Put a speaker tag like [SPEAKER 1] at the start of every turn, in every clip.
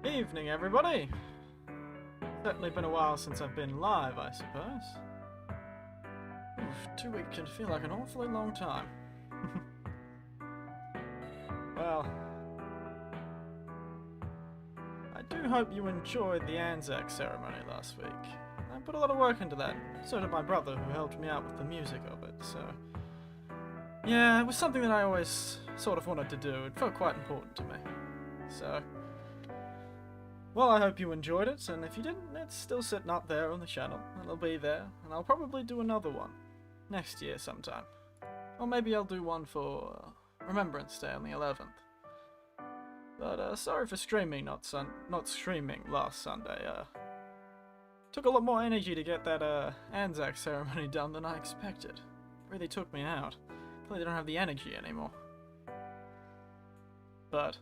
[SPEAKER 1] Evening, everybody! Certainly been a while since I've been live, I suppose. Oof, 2 weeks can feel like an awfully long time. Well, I do hope you enjoyed the Anzac ceremony last week. I put a lot of work into that. So did my brother, who helped me out with the music of it, so... Yeah, it was something that I always sort of wanted to do. It felt quite important to me. So... Well, I hope you enjoyed it, and if you didn't, it's still sitting up there on the channel. It'll be there, and I'll probably do another one. Next year sometime. Or maybe I'll do one for Remembrance Day on the 11th. But, sorry for streaming not streaming last Sunday. Took a lot more energy to get that, Anzac ceremony done than I expected. It really took me out. Clearly don't have the energy anymore. But...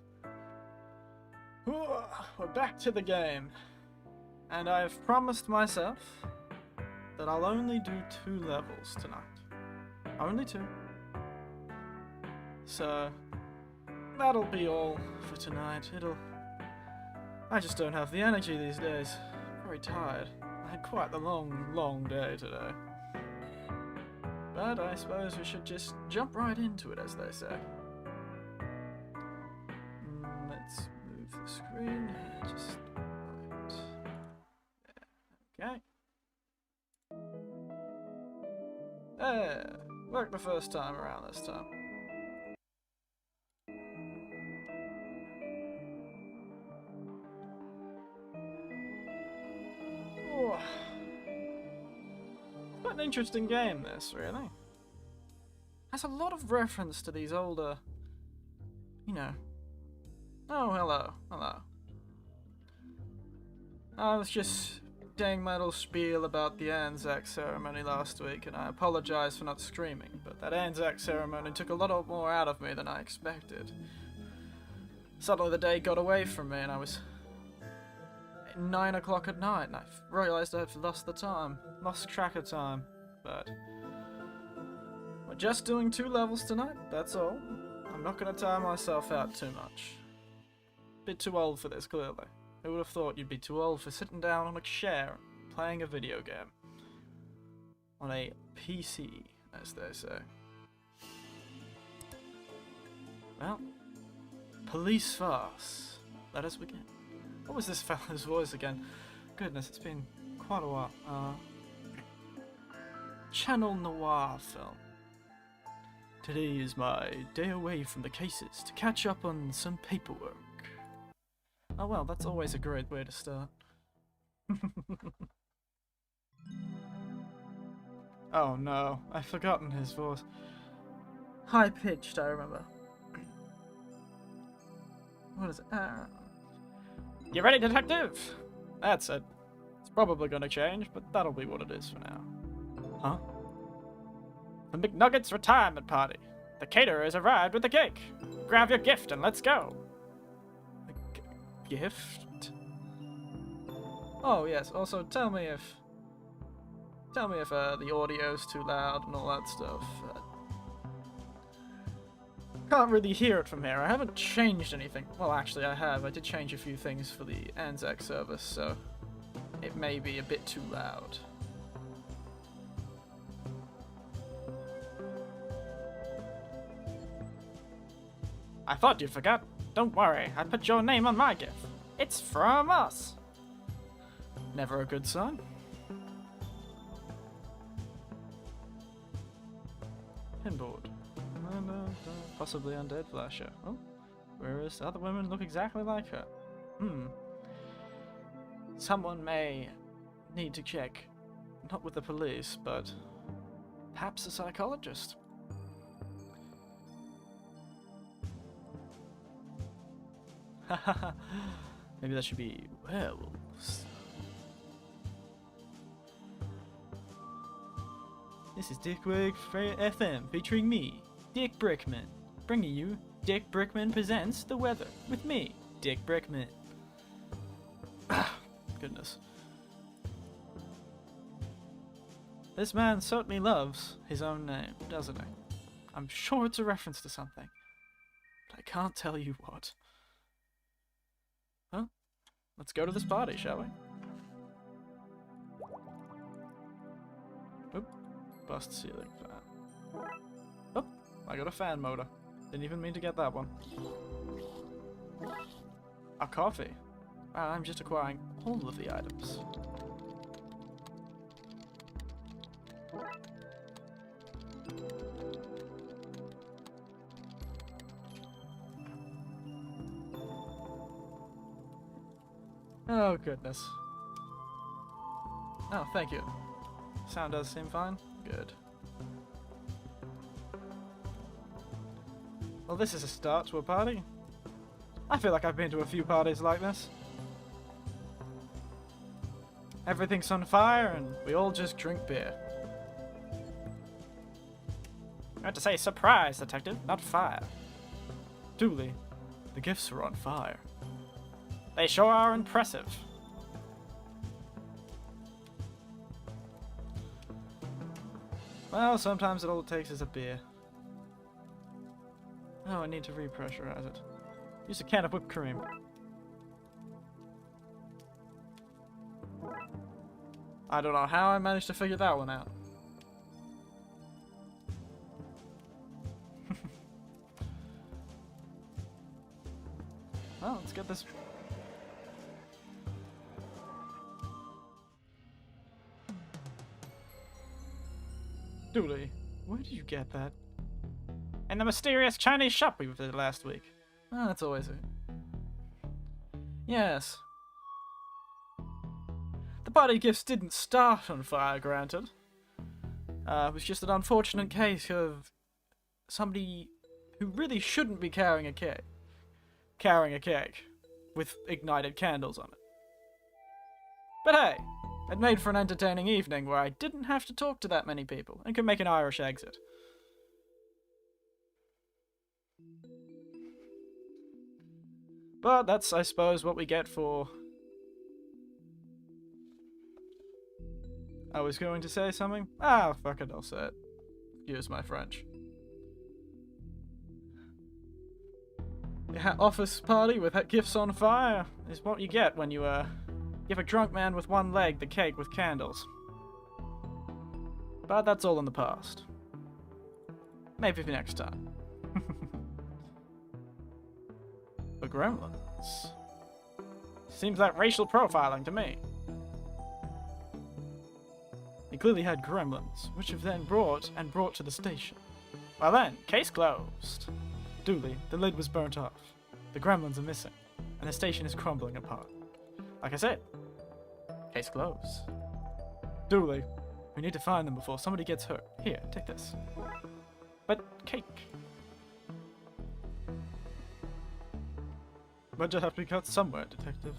[SPEAKER 1] we're back to the game. And I've promised myself that I'll only do 2 levels tonight. Only 2. So, that'll be all for tonight. I just don't have the energy these days. I'm very tired. I had quite the long day today. But I suppose we should just jump right into it, as they say. Let's move the screen. Just right there. Okay. There. Worked the first time around this time. Oh. Quite an interesting game, this, really. Has a lot of reference to these older, you know. Oh, hello. I was just saying my little spiel about the Anzac ceremony last week, and I apologize for not streaming, but that Anzac ceremony took a lot more out of me than I expected. Suddenly the day got away from me, and I was 9 o'clock at night, and I realized I'd lost track of time, but we're just doing 2 levels tonight, that's all. I'm not going to tire myself out too much. Bit too old for this, clearly. Who would have thought you'd be too old for sitting down on a chair playing a video game? On a PC, as they say. Well, police farce. Let us begin. What was this fella's voice again? Goodness, it's been quite a while. Channel Noir film. Today is my day away from the cases to catch up on some paperwork. Oh well, that's always a great way to start. Oh no, I've forgotten his voice. High-pitched, I remember. What is it? You ready, detective? That's it. It's probably gonna change, but that'll be what it is for now. Huh? The McNuggets retirement party. The caterer has arrived with the cake. Grab your gift and let's go. Gift? Oh yes, also tell me if the audio's too loud and all that stuff. Can't really hear it from here. I haven't changed anything. Well, actually I have. I did change a few things for the Anzac service, so it may be a bit too loud. I thought you forgot. Don't worry, I put your name on my gift. It's from us. Never a good sign. Pinboard. Possibly undead flasher. Oh, whereas other women look exactly like her. Someone may need to check. Not with the police, but perhaps a psychologist. Maybe that should be werewolves. This is Dickwig FM featuring me, Dick Brickman, bringing you Dick Brickman Presents The Weather with me, Dick Brickman. Goodness. This man certainly loves his own name, doesn't he? I'm sure it's a reference to something, but I can't tell you what. Huh? let's go to this party, shall we? Oop. Bust ceiling fan. Oh, I got a fan motor. Didn't even mean to get that one. A coffee. Wow, I'm just acquiring all of the items. Oh, goodness. Oh, thank you. Sound does seem fine. Good. Well, this is a start to a party. I feel like I've been to a few parties like this. Everything's on fire and we all just drink beer. I had to say surprise, detective, not fire. Dooley, the gifts are on fire. They sure are impressive. Well, sometimes all it takes is a beer. Oh, I need to repressurize it. Use a can of whipped cream. I don't know how I managed to figure that one out. Well, let's get this. Dooley, where did you get that? In the mysterious Chinese shop we visited last week. Oh, that's always it. Yes. The party gifts didn't start on fire, granted. It was just an unfortunate case of somebody who really shouldn't be carrying a cake. Carrying a cake with ignited candles on it. But hey, it made for an entertaining evening where I didn't have to talk to that many people and could make an Irish exit. But that's, I suppose, what we get for... I was going to say something? Ah, fuck it, I'll say it. Excuse my French. The office party with gifts on fire is what you get when you, give a drunk man with one leg the cake with candles. But that's all in the past. Maybe for next time. The gremlins. Seems like racial profiling to me. He clearly had gremlins, which have then brought to the station. Well then, case closed. Dooley, the lid was burnt off. The gremlins are missing, and the station is crumbling apart. Like I said, case closed. Dooley, we need to find them before somebody gets hurt. Here, take this. But cake. Budget have to be cut somewhere, detective.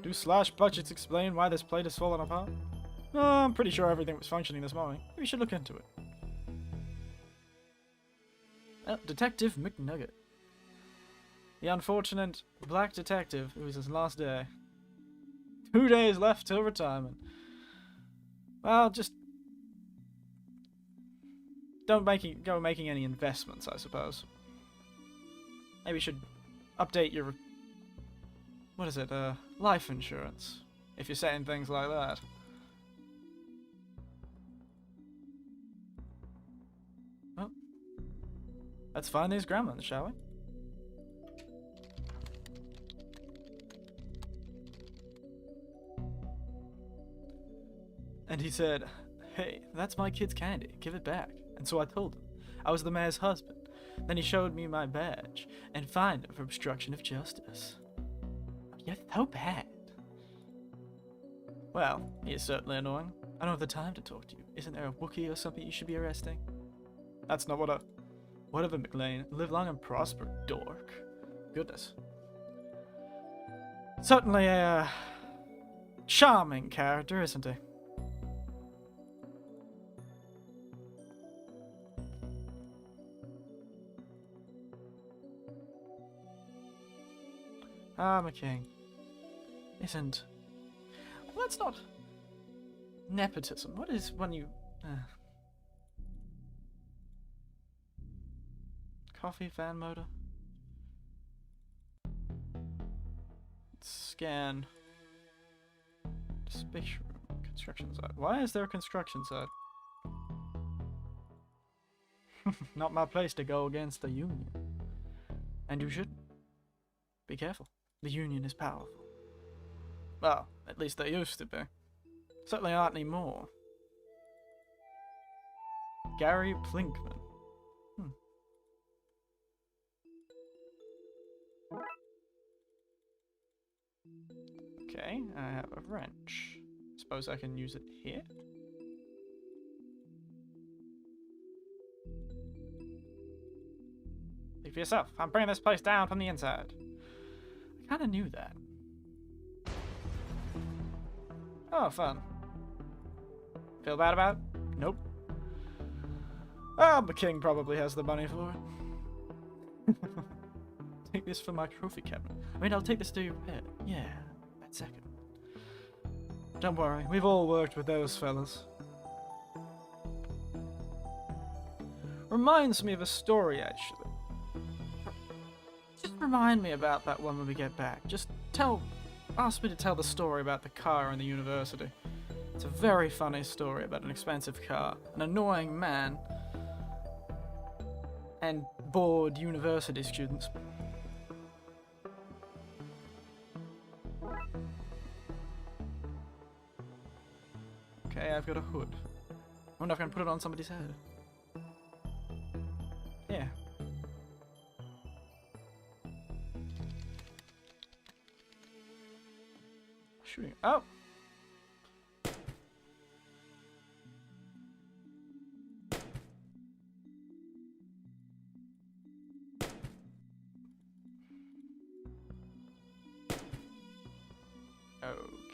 [SPEAKER 1] Do slash budgets explain why this plate has fallen apart? No, I'm pretty sure everything was functioning this morning. We should look into it. Detective McNugget. The unfortunate black detective who was his last day. 2 days left till retirement. Well, just don't go making any investments, I suppose. Maybe you should update your life insurance if you're saying things like that. Well, let's find these gremlins, shall we? And he said, "Hey, that's my kid's candy. Give it back." And so I told him. I was the mayor's husband. Then he showed me my badge and fined him for obstruction of justice. You're so bad. Well, he is certainly annoying. I don't have the time to talk to you. Isn't there a Wookiee or something you should be arresting? That's not whatever, McLean. Live long and prosper, dork. Goodness. Certainly a charming character, isn't he? Ah, McKing. Isn't... Well, that's not... nepotism. What is when you... Coffee fan motor? scan. Dispatch room. Construction site. Why is there a construction site? Not my place to go against the Union. And you shouldn't. Be careful. The Union is powerful. Well, at least they used to be. Certainly aren't anymore. Gary Plinkman. Okay, I have a wrench. Suppose I can use it here? Think for yourself. I'm bringing this place down from the inside. I kinda knew that. Oh, fun. Feel bad about it? Nope. Ah, the king probably has the money for it. Take this for my trophy cabinet. I mean, I'll take this to your bed. Yeah, that second. Don't worry, we've all worked with those fellas. Reminds me of a story, actually. Just remind me about that one when we get back. Ask me to tell the story about the car and the university. It's a very funny story about an expensive car, an annoying man, and bored university students. Okay, I've got a hood. I wonder if I can put it on somebody's head. Yeah. Shooting. Oh!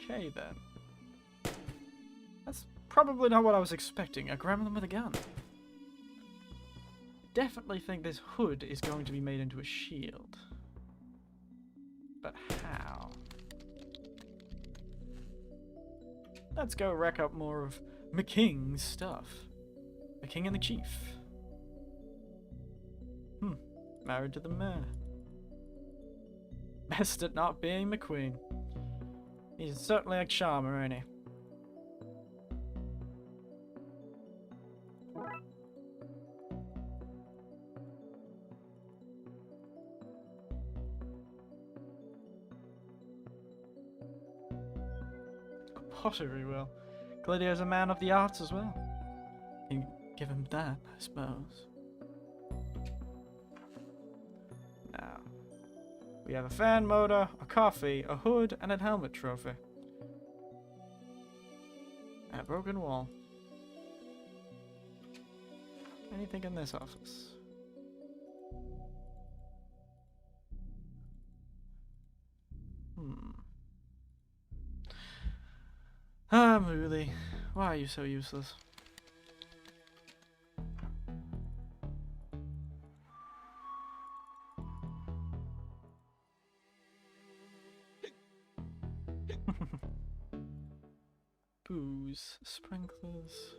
[SPEAKER 1] Okay then. That's probably not what I was expecting. A gremlin with a gun. Definitely think this hood is going to be made into a shield. But how? Let's go wreck up more of McKing's stuff. The King and the Chief. Married to the mayor. Best at not being McQueen. He's certainly a charmer, ain't he? Pottery wheel. Glidio's a man of the arts as well. You give him that, I suppose. Now, we have a fan motor, a coffee, a hood, and a helmet trophy. And a broken wall. Anything in this office? Ah, Mooley. Why are you so useless? Booze. Sprinklers.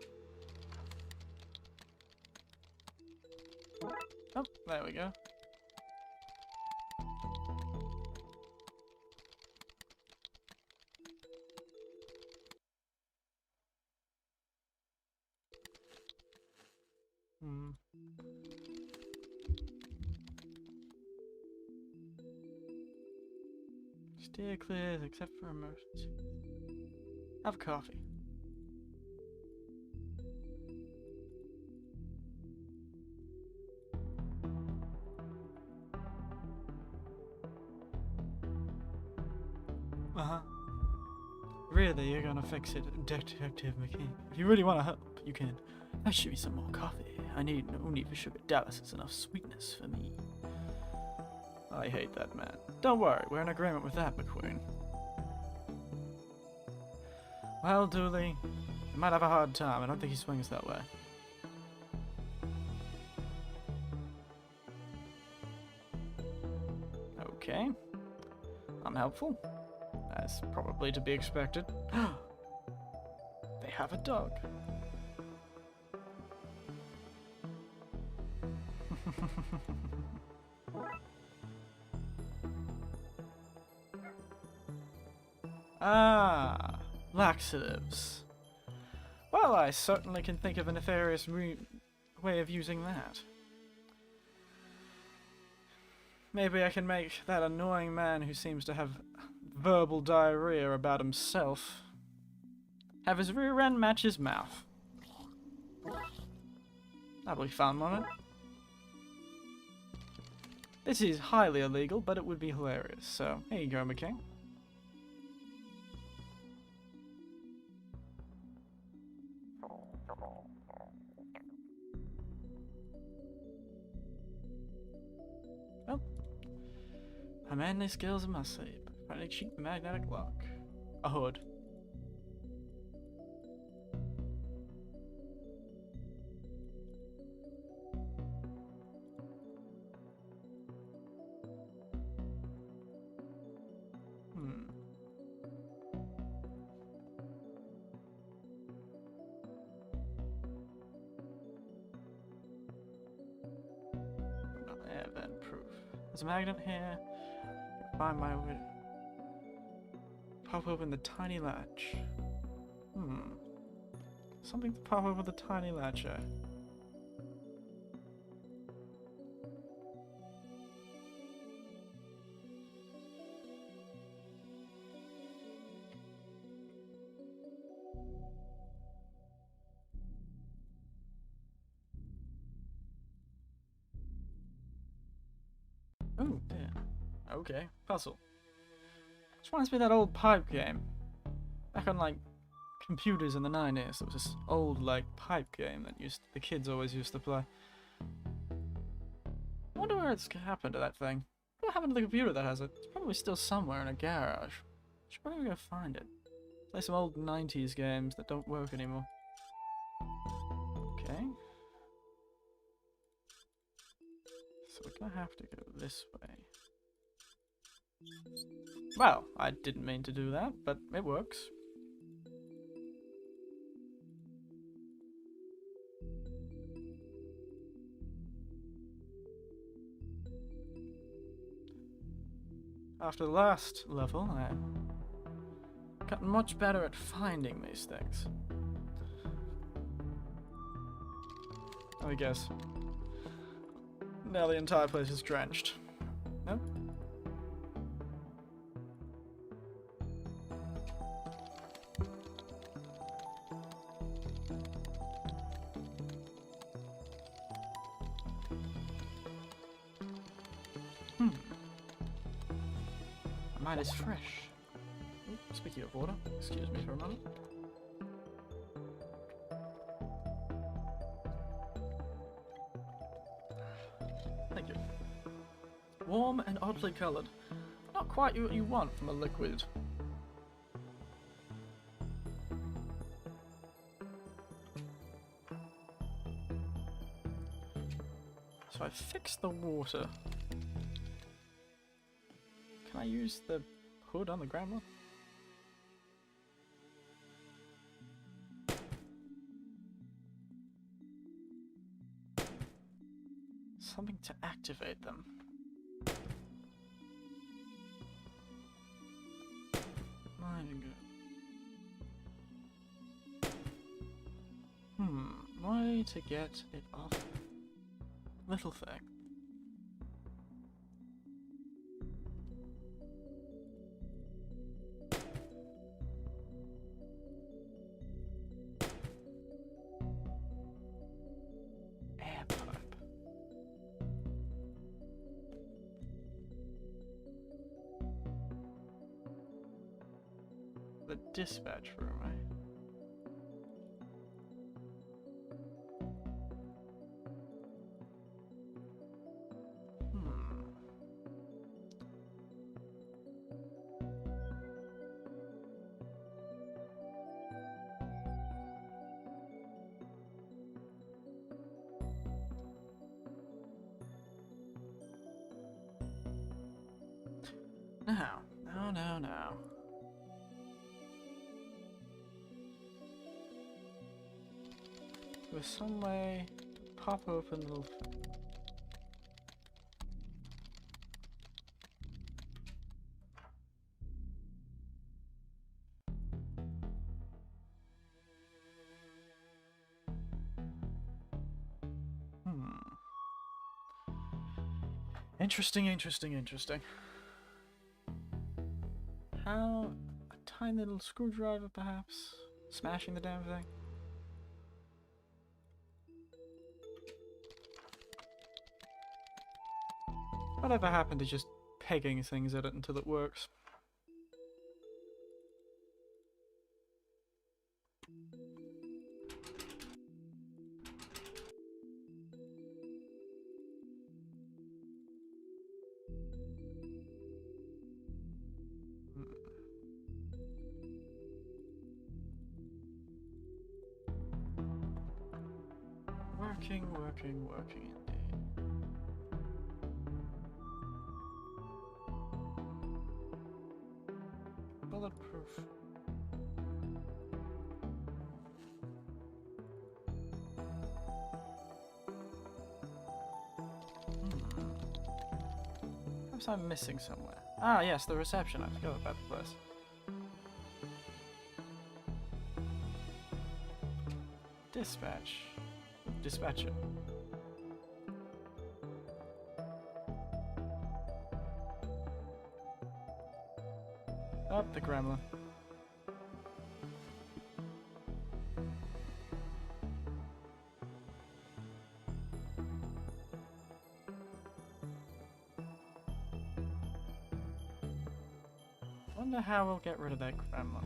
[SPEAKER 1] Oh, there we go. Steer clear except for emergency. Have coffee. Really, you're gonna fix it, Detective McKee. If you really want to help, you can. That should be some more coffee. I need no need for sugar. Dallas is enough sweetness for me. I hate that man. Don't worry, we're in agreement with that, McQueen. Well, Dooley, you might have a hard time. I don't think he swings that way. Okay. Unhelpful. That's probably to be expected. They have a dog. Ah, laxatives. Well, I certainly can think of a nefarious way of using that. Maybe I can make that annoying man who seems to have verbal diarrhea about himself have his rear end match his mouth. That'll be fun, won't it? This is highly illegal, but it would be hilarious, so here you go, McKay. Well, my manly skills in my sleep. Trying to cheat the magnetic lock. A hood. Event proof. There's a magnet here. Find my way. Pop open the tiny latch. Something to pop over the tiny latch, eh? Oh, dear. Okay, puzzle. Which reminds me of that old pipe game. Back on, like, computers in the 90s, there was this old, like, pipe game that the kids always used to play. I wonder where it's happened to that thing. What happened to the computer that has it? It's probably still somewhere in a garage. Should probably go find it. Play some old 90s games that don't work anymore. Okay. So we're gonna have to go this way. Well, I didn't mean to do that, but it works. After the last level, I've gotten much better at finding these things. I guess. Now the entire place is drenched. No? My mind is fresh. Ooh, speaking of water, excuse me for a moment. Thank you. Warm and oddly coloured. Not quite what you want from a liquid. So I fixed the water. Can I use the hood on the grandma? Something to activate them. Way to get it off. Little thing. Air pipe. The dispatch room, eh? Now. There's some way to pop open the little thing. Interesting, interesting, interesting. How... a tiny little screwdriver, perhaps? Smashing the damn thing? Whatever happened to just pegging things at it until it works? Working indeed. Bulletproof. Perhaps I'm missing somewhere. Ah, yes, the reception. I forgot about the place. Dispatcher. Up the gremlin. Wonder how we'll get rid of that gremlin.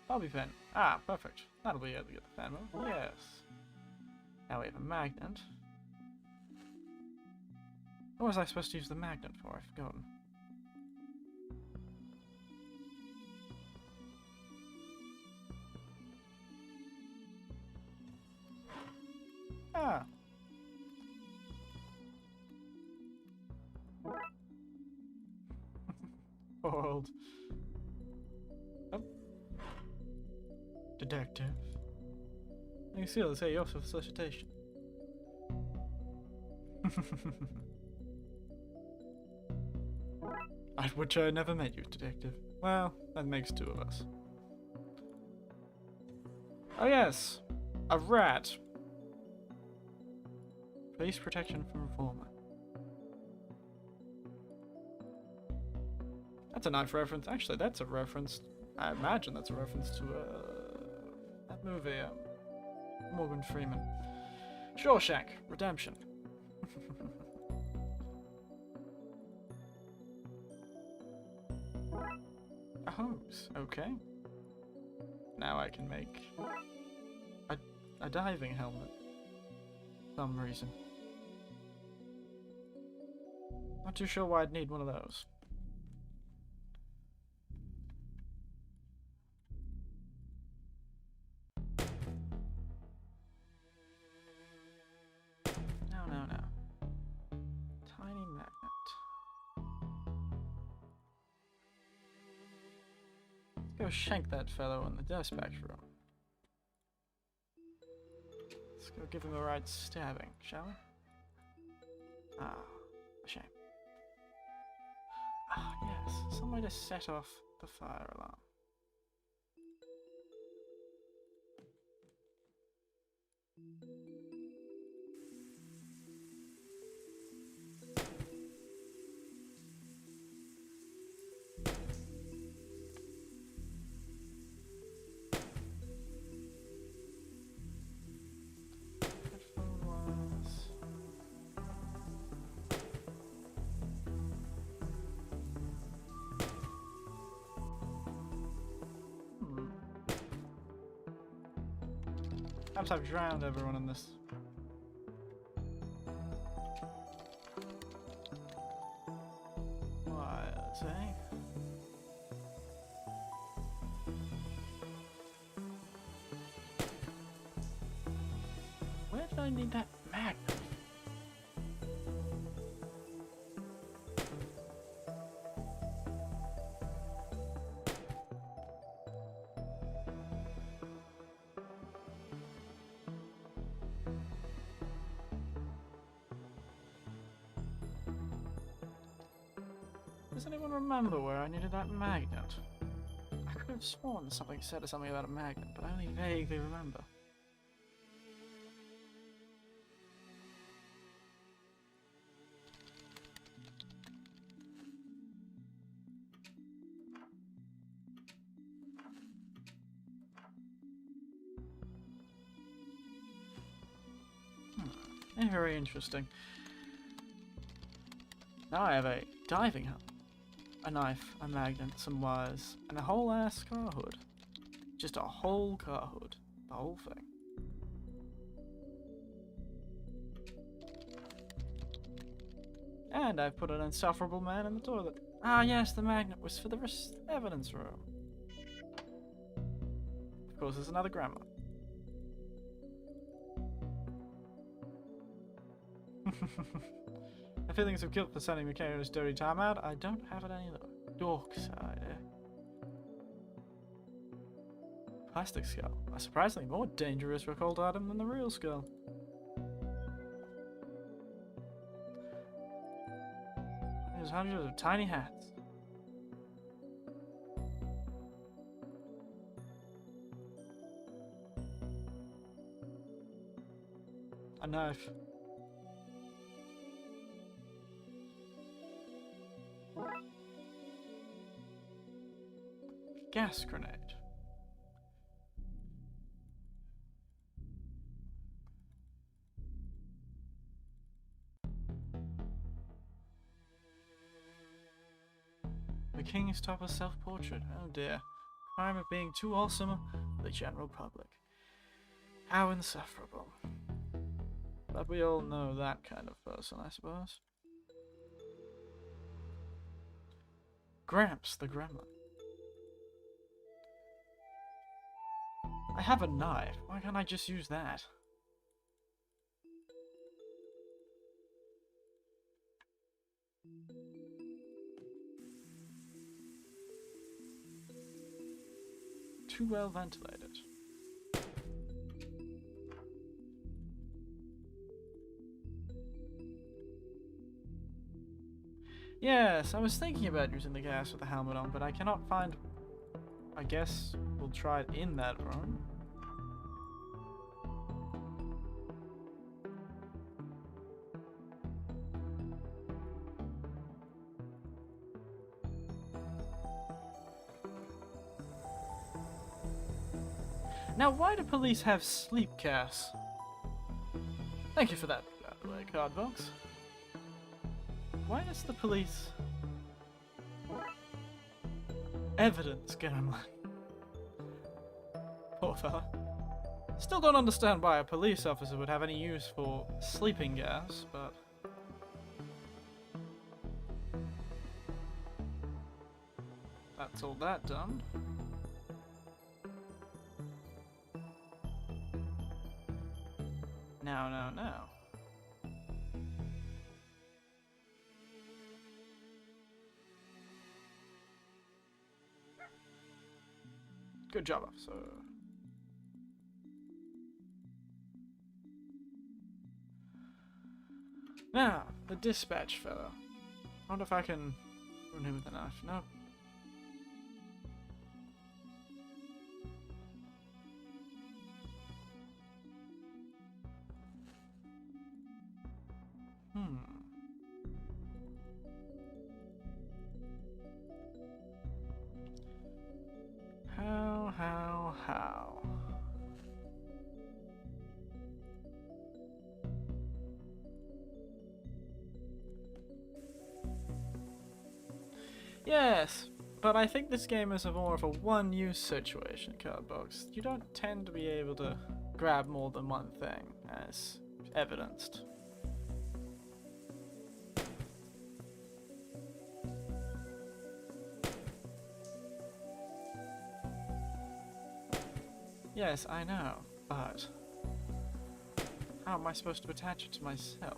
[SPEAKER 1] Bobby pin. Ah, perfect. That'll be able to get the fan move. Yes. Now we have a magnet. What was I supposed to use the magnet for? I've forgotten. Ah. Old. Oh. Detective. You see, let's say you're for solicitation. At which I never met you, detective. Well, that makes two of us. Oh yes, a rat. Police protection from reformer. That's a nice reference. Actually, that's a reference. I imagine that's a reference to that movie, Morgan Freeman. Shawshank Redemption. A hose. Okay. Now I can make a diving helmet. For some reason. Not too sure why I'd need one of those. No. Tiny magnet. Let's go shank that fellow in the dispatch room. Let's go give him a right stabbing, shall we? Ah, a shame. Ah, yes, some way to set off the fire alarm. Perhaps I've drowned everyone in this. What, eh? Where did I need that magnet? Does anyone remember where I needed that magnet? I could have sworn something said something about a magnet, but I only vaguely remember. Very interesting. Now I have a diving helmet, a knife, a magnet, some wires, and a whole ass car hood. Just a whole car hood. The whole thing. And I've put an insufferable man in the toilet. Ah yes, the magnet was for the evidence room. Of course, there's another grandma. My feelings of guilt for sending Mikhail's dirty time out. I don't have it any Darkside. Plastic skull. A surprisingly more dangerous occult item than the real skull. There's hundreds of tiny hats. A knife. Gas grenade. The King's Topper self-portrait. Oh dear. Crime of being too awesome for the general public. How insufferable. But we all know that kind of person, I suppose. Gramps, the gremlin. I have a knife. Why can't I just use that? Too well ventilated. Yes, I was thinking about using the gas with the helmet on, but I cannot find... I guess we'll try it in that room. Now, why do police have sleep gas? Thank you for that, by the way, Cardbox. Why does the police... Evidence, Gremlin. Poor fella. Still don't understand why a police officer would have any use for sleeping gas, but... That's all that done. Now. Good job, officer. Now, the dispatch fellow. I wonder if I can run him with a knife. No. How? Yes, but I think this game is more of a one-use situation, Cardbox. You don't tend to be able to grab more than one thing, as evidenced. Yes, I know, but how am I supposed to attach it to myself?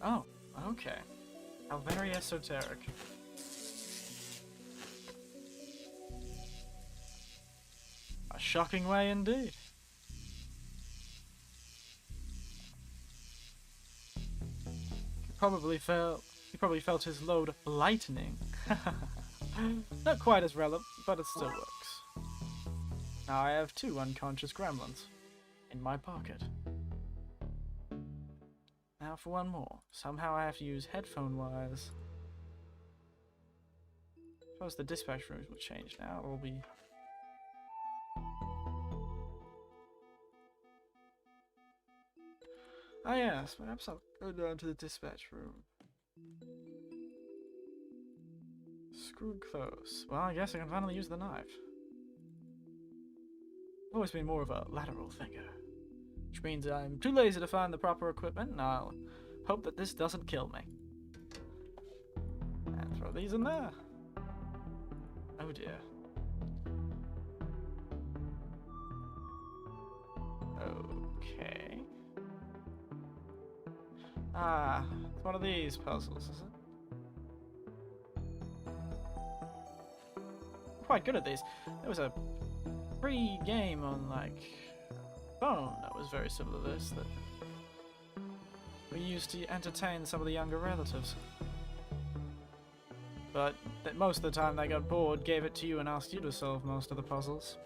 [SPEAKER 1] Oh, okay. How very esoteric. A shocking way indeed. He probably felt his load lightening. Not quite as relevant, but it still works. Now I have 2 unconscious gremlins in my pocket. Now for one more. Somehow I have to use headphone wires. Suppose the dispatch rooms will change now. It'll be Ah yes, perhaps I'll go down to the dispatch room. Screwed close. Well, I guess I can finally use the knife. I've always been more of a lateral thinker, which means I'm too lazy to find the proper equipment, and I'll hope that this doesn't kill me. And throw these in there. Oh dear. Okay. Ah, it's one of these puzzles, is it? I'm quite good at these. There was a free game on, like, phone that was very similar to this that we used to entertain some of the younger relatives. But that most of the time they got bored, gave it to you and asked you to solve most of the puzzles.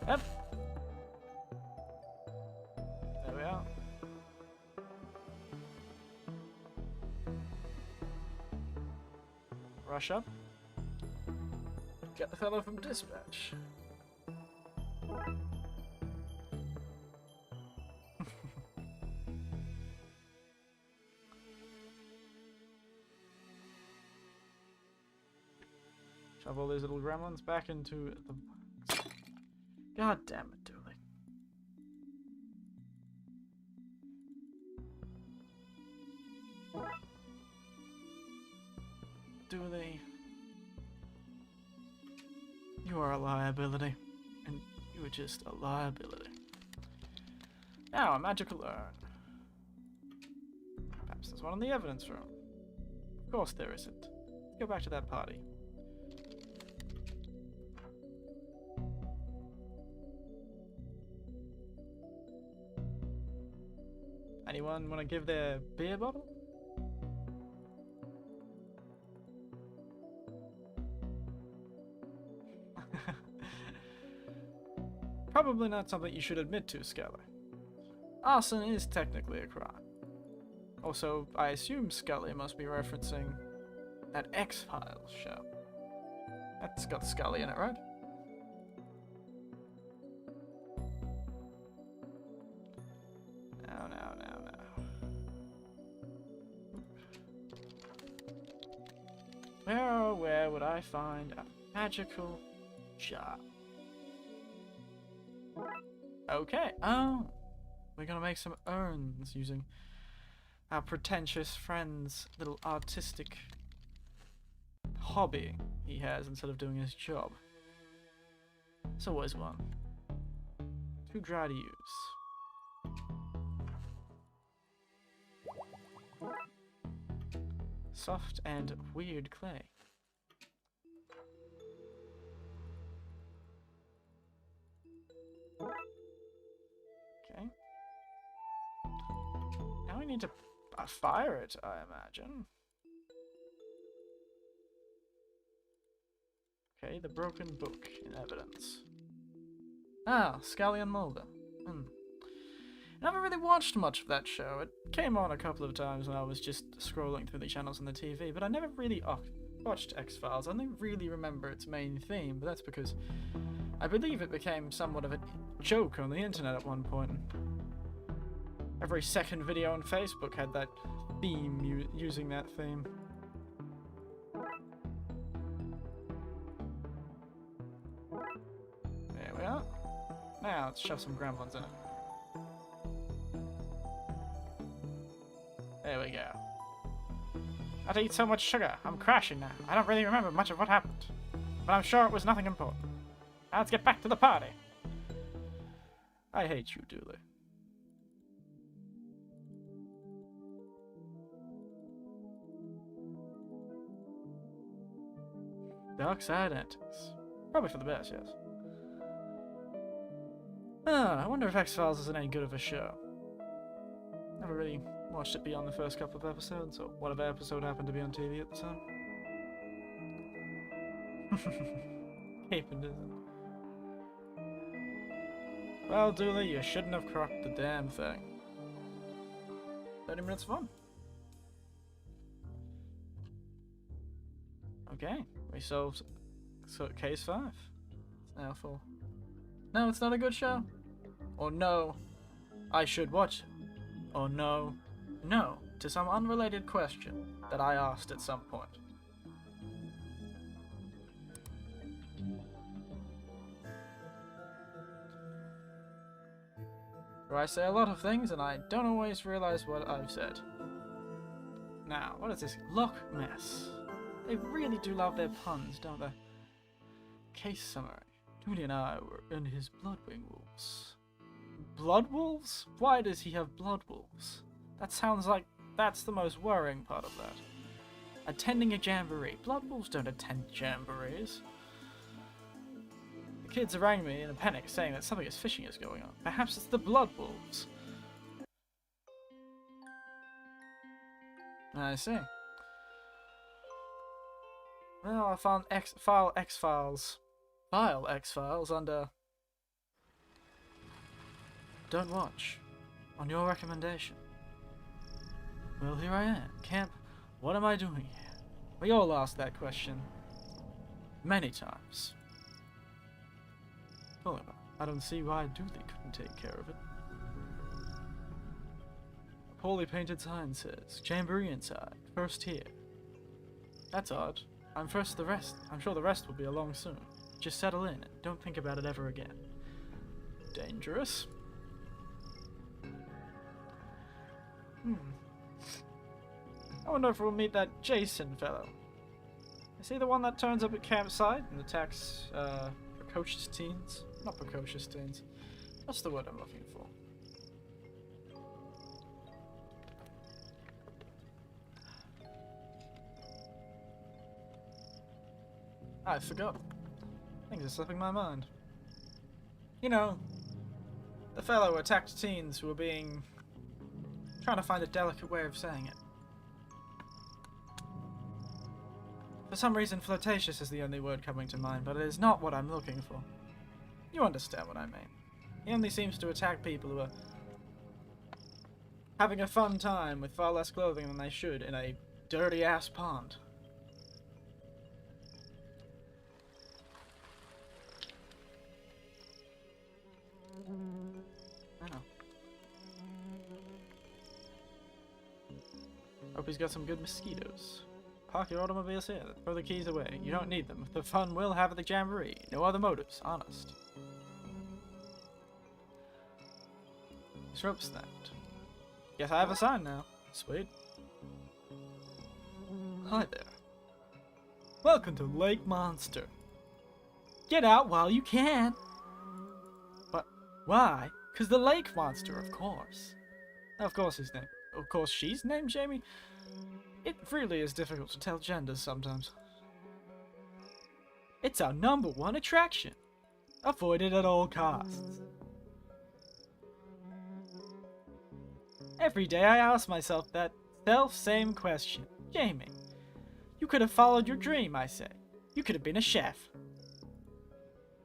[SPEAKER 1] Yep. There we are. Rush up. Get the fellow from dispatch. Shove all these little gremlins back into the... God damn it, Dooley. Dooley. You are a liability. And you are just a liability. Now, a magical urn. Perhaps there's one in the evidence room. Of course there isn't. Let's go back to that party. Anyone want to give their beer bottle? Probably not something you should admit to, Scully. Arson is technically a crime. Also, I assume Scully must be referencing that X-Files show. That's got Scully in it, right? No. Where would I find a magical jar? Okay. Oh, we're gonna make some urns using our pretentious friend's little artistic hobby he has instead of doing his job. It's always one. Too dry to use. Soft and weird clay. Okay. Now we need to fire it, I imagine. Okay, the broken book in evidence. Ah, Scully and Mulder. I never really watched much of that show. It came on a couple of times when I was just scrolling through the channels on the TV, but I never really watched X-Files. I don't really remember its main theme, but that's because I believe it became somewhat of a joke on the internet at one point. Every second video on Facebook had that theme, using that theme. There we are. Now, let's shove some gremlins in it. There we go. I'd eat so much sugar, I'm crashing now. I don't really remember much of what happened. But I'm sure it was nothing important. Now let's get back to the party. I hate you, Dooley. Darkside Detectives. Probably for the best, yes. I wonder if X-Files isn't any good of a show. Never really watched it beyond the first couple of episodes, or whatever episode happened to be on TV at the time. Caping, isn't it? Well, Dooley, you shouldn't have cropped the damn thing. 30 minutes fun. Okay, we solved case 5. It's now 4. No, it's not a good show. Or no, I should watch it. Or no to some unrelated question that I asked at some point. For I say a lot of things and I don't always realize what I've said. Now, what is this lock mess? They really do love their puns, don't they? Case summary. Dooney and I were in his Bloodwing wolves. Blood wolves? Why does he have blood wolves? That sounds like that's the most worrying part of that. Attending a jamboree. Blood wolves don't attend jamborees. The kids rang me in a panic saying that something fishy is going on. Perhaps it's the blood wolves. I see. Well, I found File X-Files under Don't Watch, on your recommendation. Well, here I am. Camp, what am I doing here? We all asked that question many times. Well, I don't see why Dooley couldn't take care of it. A poorly painted sign says, Jamboree inside, first here. That's odd. I'm first the rest. I'm sure the rest will be along soon. Just settle in and don't think about it ever again. Dangerous? I wonder if we'll meet that Jason fellow. Is he the one that turns up at campsite and attacks, precocious teens? Not precocious teens. That's the word I'm looking for. I forgot. Things are slipping my mind. You know, the fellow who attacked teens who were trying to find a delicate way of saying it. For some reason, flirtatious is the only word coming to mind, but it is not what I'm looking for. You understand what I mean. He only seems to attack people who are having a fun time with far less clothing than they should in a dirty-ass pond. Hope he's got some good mosquitoes. Park your automobiles here. Throw the keys away. You don't need them. The fun we'll have at the jamboree. No other motives. Honest. This rope snapped. Guess I have a sign now. Sweet. Hi there. Welcome to Lake Monster. Get out while you can. But why? 'Cause the Lake Monster, of course. Of course his name. Of course she's named Jamie. It really is difficult to tell genders sometimes. It's our #1 attraction. Avoid it at all costs. Every day I ask myself that same question. Jamie, you could have followed your dream, I say. You could have been a chef.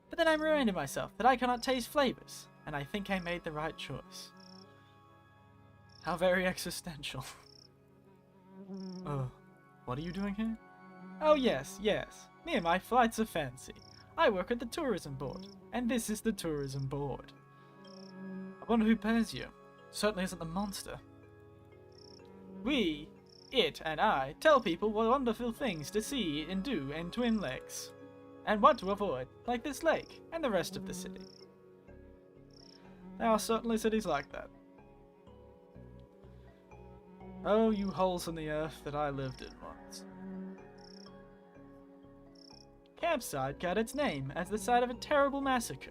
[SPEAKER 1] But then I'm reminding myself that I cannot taste flavors, and I think I made the right choice. How very existential. What are you doing here? Oh yes. Me and my flights are fancy. I work at the tourism board, and this is the tourism board. I wonder who pays you. Certainly isn't the monster. We, it and I, tell people what wonderful things to see and do in Twin Lakes, and what to avoid, like this lake and the rest of the city. There are certainly cities like that. Oh, you holes in the earth that I lived in once. Campsite got its name as the site of a terrible massacre.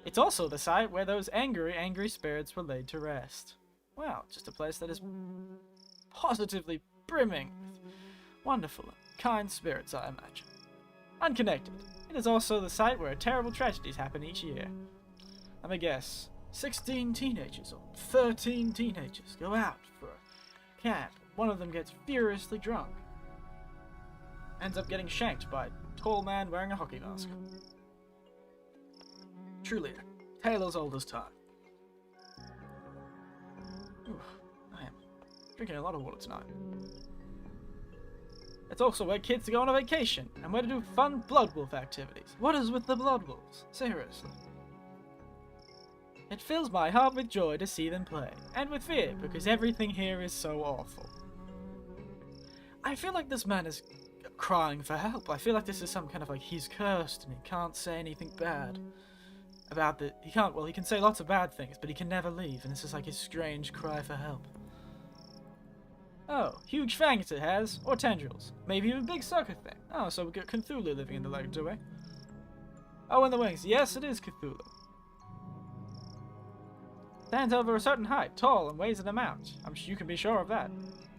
[SPEAKER 1] It's also the site where those angry spirits were laid to rest. Wow, just a place that is positively brimming with wonderful and kind spirits, I imagine. Unconnected, it is also the site where terrible tragedies happen each year. Let me guess. 16 teenagers or 13 teenagers go out for a camp. One of them gets furiously drunk. Ends up getting shanked by a tall man wearing a hockey mask. Truly, a tale as old as time. I am drinking a lot of water tonight. It's also where kids go on a vacation and where to do fun blood wolf activities. What is with the blood wolves? Seriously. It fills my heart with joy to see them play, and with fear, because everything here is so awful. I feel like this man is crying for help. I feel like this is some kind of like he's cursed and he can't say anything bad about the. He can't. Well, he can say lots of bad things, but he can never leave, and this is like his strange cry for help. Oh, huge fangs it has, or tendrils. Maybe even a big sucker thing. Oh, so we got Cthulhu living in the lake, do we? Oh, and the wings. Yes, it is Cthulhu. Stands over a certain height, tall, and weighs an amount. You can be sure of that.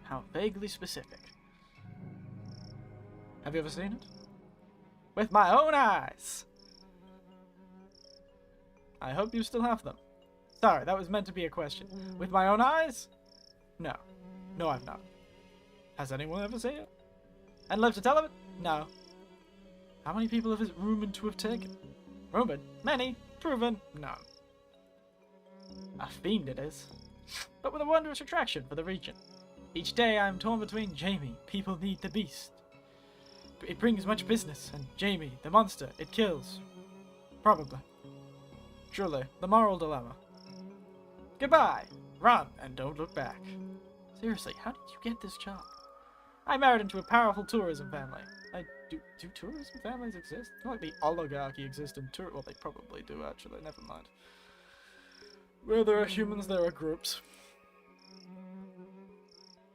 [SPEAKER 1] How vaguely specific. Have you ever seen it? With my own eyes! I hope you still have them. Sorry, that was meant to be a question. With my own eyes? No. No, I've not. Has anyone ever seen it? And lived to tell of it? No. How many people have it rumored to have taken? Rumored? Many. Proven? None. A fiend it is. But with a wondrous attraction for the region. Each day I am torn between Jamie, people need the beast. It brings much business, and Jamie, the monster, it kills. Probably. Truly, the moral dilemma. Goodbye! Run, and don't look back. Seriously, how did you get this job? I married into a powerful tourism family. Do tourism families exist? I feel like the oligarchy exists in Well, they probably do, actually. Never mind. Where there are humans, there are groups.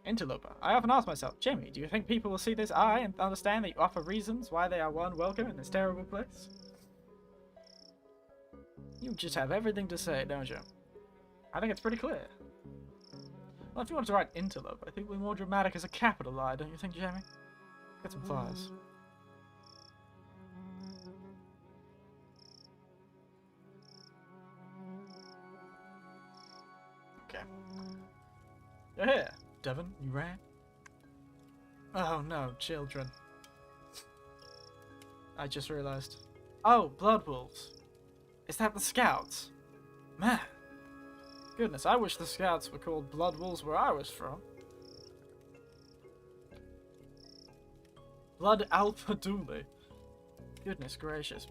[SPEAKER 1] Interloper. I often ask myself, Jamie, do you think people will see this eye and understand that you offer reasons why they are unwelcome in this terrible place? You just have everything to say, don't you? I think it's pretty clear. Well, if you wanted to write interloper, I think it would be more dramatic as a capital I, don't you think, Jamie? Get some flies. Okay. You're here. Devon, you ran? Oh no, children. I just realized. Oh, blood wolves. Is that the scouts? Man. Goodness, I wish the scouts were called blood wolves where I was from. Blood Alpha Dooley. Goodness gracious,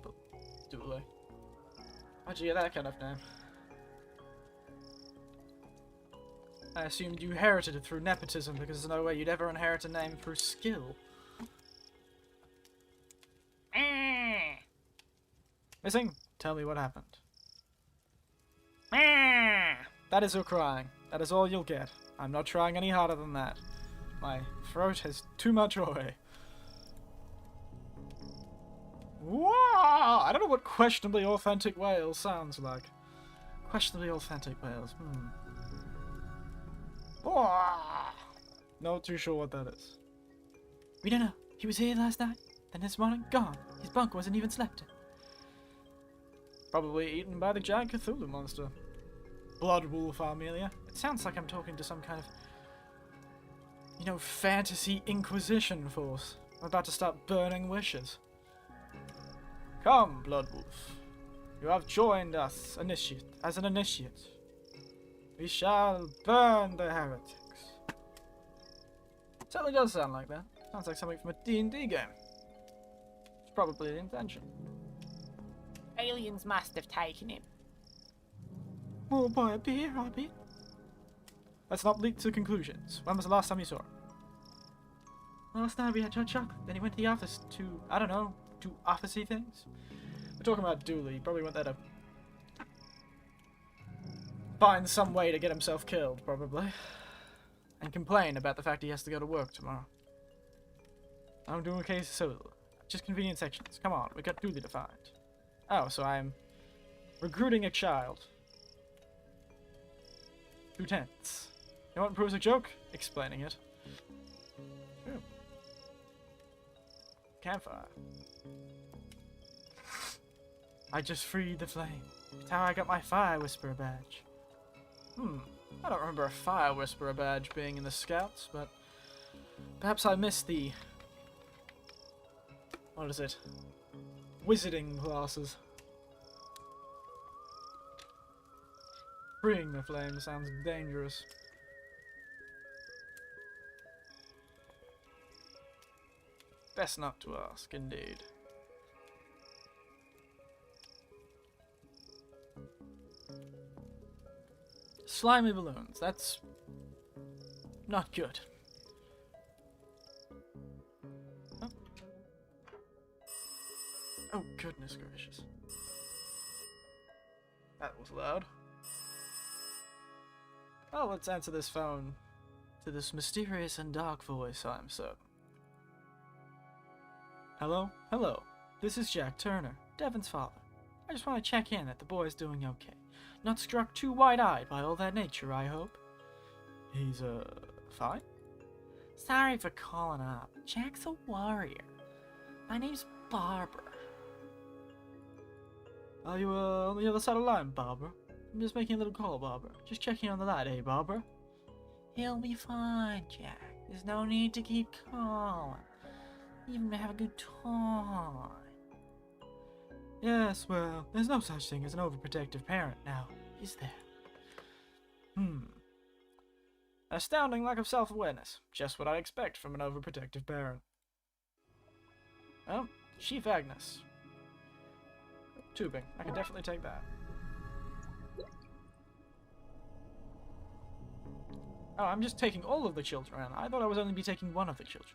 [SPEAKER 1] Dooley. How'd you get that kind of name? I assumed you inherited it through nepotism because there's no way you'd ever inherit a name through skill. Missing? Tell me what happened. That is your crying. That is all you'll get. I'm not trying any harder than that. My throat has too much oil. Wow! I don't know what questionably authentic Wales sounds like. Questionably authentic Wales. Not too sure what that is. We don't know. He was here last night, then this morning, gone. His bunk wasn't even slept in. Probably eaten by the giant Cthulhu monster. Blood wolf, Amelia. It sounds like I'm talking to some kind of, you know, fantasy inquisition force. I'm about to start burning wishes. Come, blood wolf. You have joined us, as an initiate. We shall burn the heretics. Certainly does sound like that. Sounds like something from a D&D game. It's probably the intention.
[SPEAKER 2] Aliens must have taken him.
[SPEAKER 1] More by a beer, I bet. Let's not leap to conclusions. When was the last time you saw him? Last night we had hot chocolate. Then he went to the office to, I don't know, do officey things. We're talking about Dooley. He probably went there to find some way to get himself killed, probably. And complain about the fact he has to go to work tomorrow. I'm doing a case so just convenient sections. Come on, we got Dooley to find. Oh, so I'm recruiting a child. 2/10. You know what improves a joke? Explaining it. Ooh. Campfire. I just freed the flame. It's how I got my Fire Whisperer badge. I don't remember a Fire Whisperer badge being in the Scouts, but perhaps I missed the... what is it? Wizarding classes. Freeing the flame sounds dangerous. Best not to ask, indeed. Slimy balloons. That's not good. Oh, oh goodness gracious. That was loud. Well, let's answer this phone to this mysterious and dark voice, I'm certain. Hello? Hello. This is Jack Turner, Devin's father. I just want to check in that the boy's doing okay. Not struck too wide-eyed by all that nature, I hope. He's, fine? Sorry for calling up. Jack's a warrior. My name's Barbara. Are you, on the other side of the line, Barbara? I'm just making a little call, Barbara. Just checking on the lad, eh, Barbara? He'll be fine, Jack. There's no need to keep calling. Even to have a good time. Yes, well, there's no such thing as an overprotective parent now, is there? Astounding lack of self-awareness. Just what I expect from an overprotective parent. Oh, Chief Agnes. Tubing. I can definitely take that. Oh, I'm just taking all of the children. I thought I was only be taking one of the children.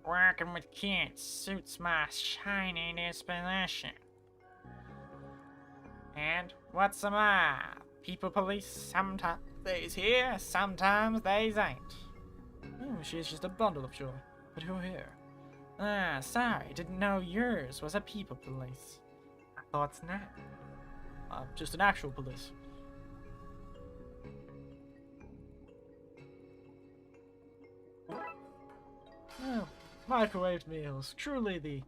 [SPEAKER 2] Working with kids suits my shiny disposition. And what's the matter? People police sometimes they's here, sometimes they's ain't.
[SPEAKER 1] Oh, she's just a bundle of joy. But who here?
[SPEAKER 2] Ah, sorry, didn't know yours was a people police. I thought's not.
[SPEAKER 1] Just an actual police. Oh, microwaved meals. Truly the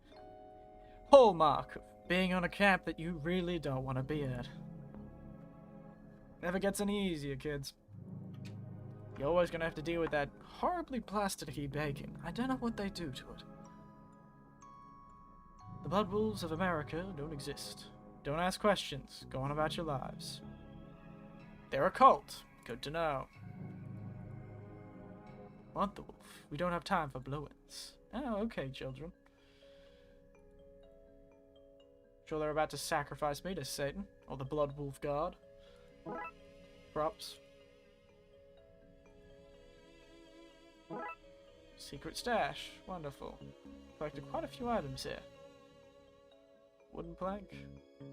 [SPEAKER 1] hallmark of being on a camp that you really don't want to be at. Never gets any easier, kids. You're always gonna have to deal with that horribly plasticky bacon. I don't know what they do to it. The Blood Wolves of America don't exist. Don't ask questions. Go on about your lives. They're a cult. Good to know. Want the wolf? We don't have time for blow-ins. Oh, okay, children. Sure they're about to sacrifice me to Satan, or the Blood Wolf God. Props. Secret stash. Wonderful. Collected quite a few items here. Wooden plank,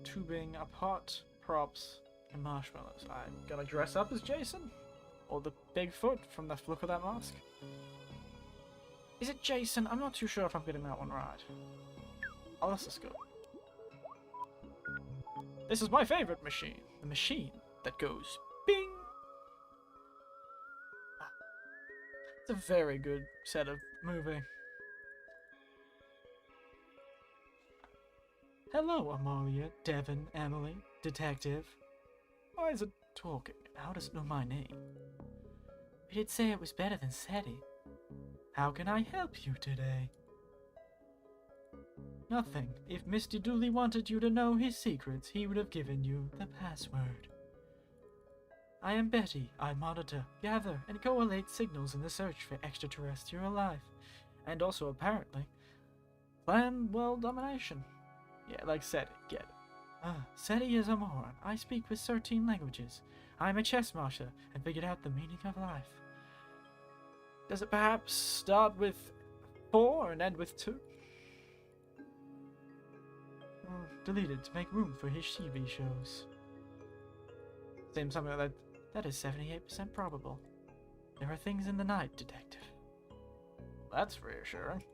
[SPEAKER 1] tubing, a pot, props, and marshmallows. I'm gonna dress up as Jason? Or the Bigfoot from the look of that mask? Is it Jason? I'm not too sure if I'm getting that one right. Oh, this is good. This is my favorite machine. The machine that goes bing. It's a very good set of movie. Hello, Amalia, Devin, Emily, Detective. Why is it talking? How does it know my name? We did say it was better than SETI. How can I help you today? Nothing. If Mr. Dooley wanted you to know his secrets, he would have given you the password. I am Betty. I monitor, gather, and correlate signals in the search for extraterrestrial life. And also, apparently, plan world domination. Yeah, like SETI, get it. SETI is a moron. I speak with 13 languages. I'm a chess master and figured out the meaning of life. Does it perhaps start with 4 and end with 2? Deleted to make room for his TV shows. Seems something like that. That is 78% probable. There are things in the night, Detective. That's reassuring.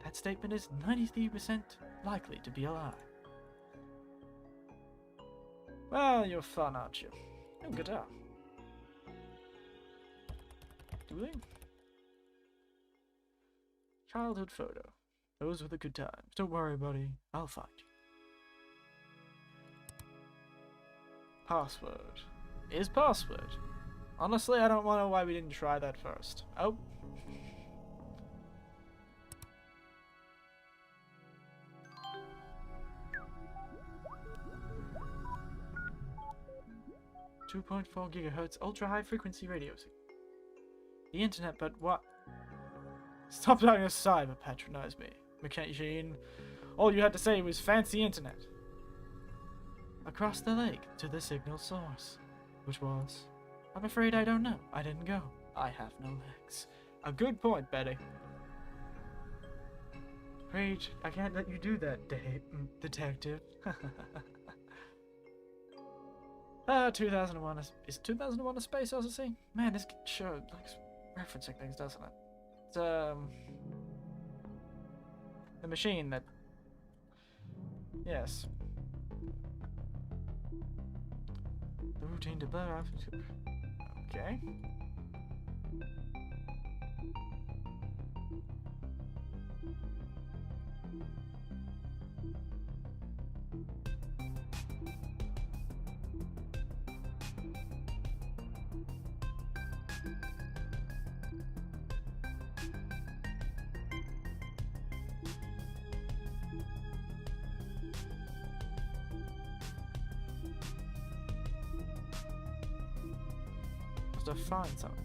[SPEAKER 1] That statement is 93% likely to be a lie. Well, you're fun, aren't you? Oh, guitar. Dooley? Childhood photo. Those were the good times. Don't worry, buddy. I'll find you. Password. Is password. Honestly, I don't know why we didn't try that first. Oh. .4 gigahertz ultra high frequency radio signal. The internet, but what? Stop trying to cyber patronize me, machine. All you had to say was fancy internet. Across the lake to the signal source, which was... I'm afraid I don't know. I didn't go. I have no legs. A good point, Betty. Rage, I can't let you do that, detective. 2001 is 2001 A Space Odyssey? Man, this show likes referencing things, doesn't it? It's, the machine that... Yes. The routine to blur. Okay. To find something.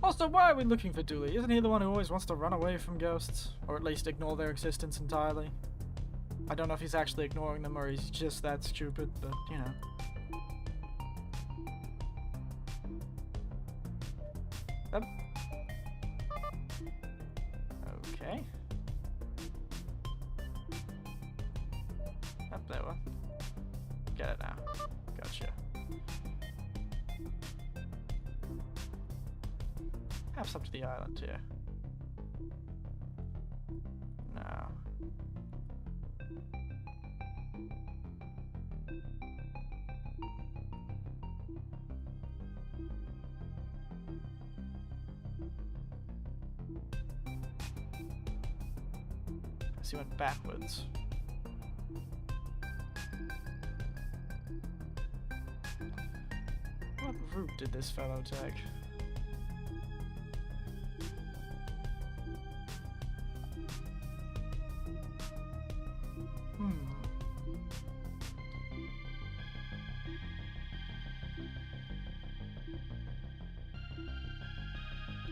[SPEAKER 1] Also, why are we looking for Dooley? Isn't he the one who always wants to run away from ghosts? Or at least ignore their existence entirely? I don't know if he's actually ignoring them or he's just that stupid, but you know. Okay. Up there one. Get it now. Gotcha. Perhaps up to the island here. No. He went backwards. What route did this fellow take?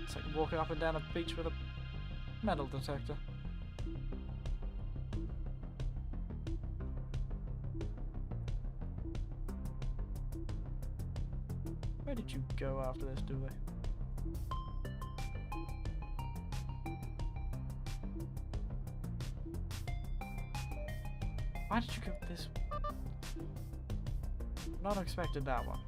[SPEAKER 1] It's like walking up and down a beach with a metal detector. Where did you go after this, Dooley? Why did you go this way? Not expected that one.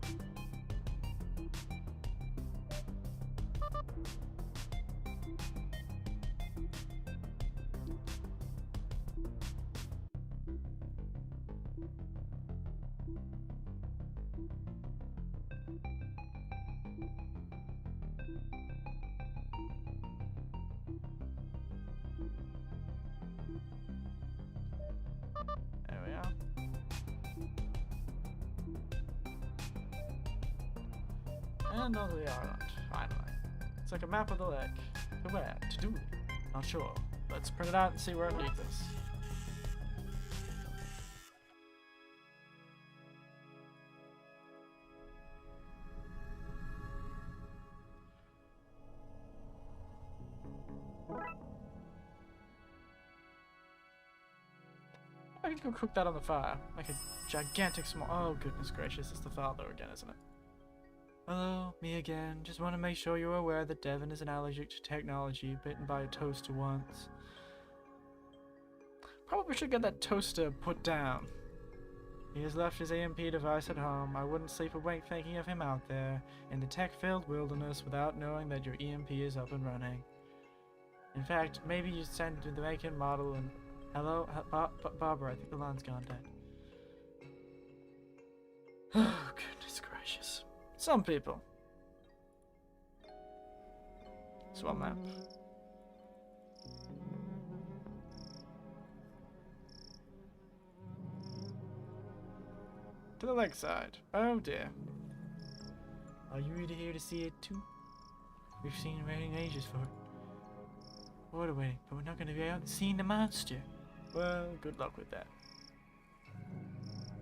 [SPEAKER 1] And onto the island, finally. It's like a map of the lake. To where? To do it? Not sure. Let's print it out and see where it leads us. I can go cook that on the fire. Like a gigantic small... Oh, goodness gracious. It's the father again, isn't it? Hello, me again. Just want to make sure you're aware that Devin is an allergic to technology, bitten by a toaster once. Probably should get that toaster put down. He has left his EMP device at home. I wouldn't sleep a wink thinking of him out there, in the tech-filled wilderness, without knowing that your EMP is up and running. In fact, maybe you send to the make and model and... Hello? Barbara, I think the line's gone dead. Oh, goodness gracious. Some people. Swap map. To the lakeside. Oh dear. Are you really here to see it too? We've seen waiting ages for it. Water waiting, but we're not going to be out seeing the monster. Well, good luck with that.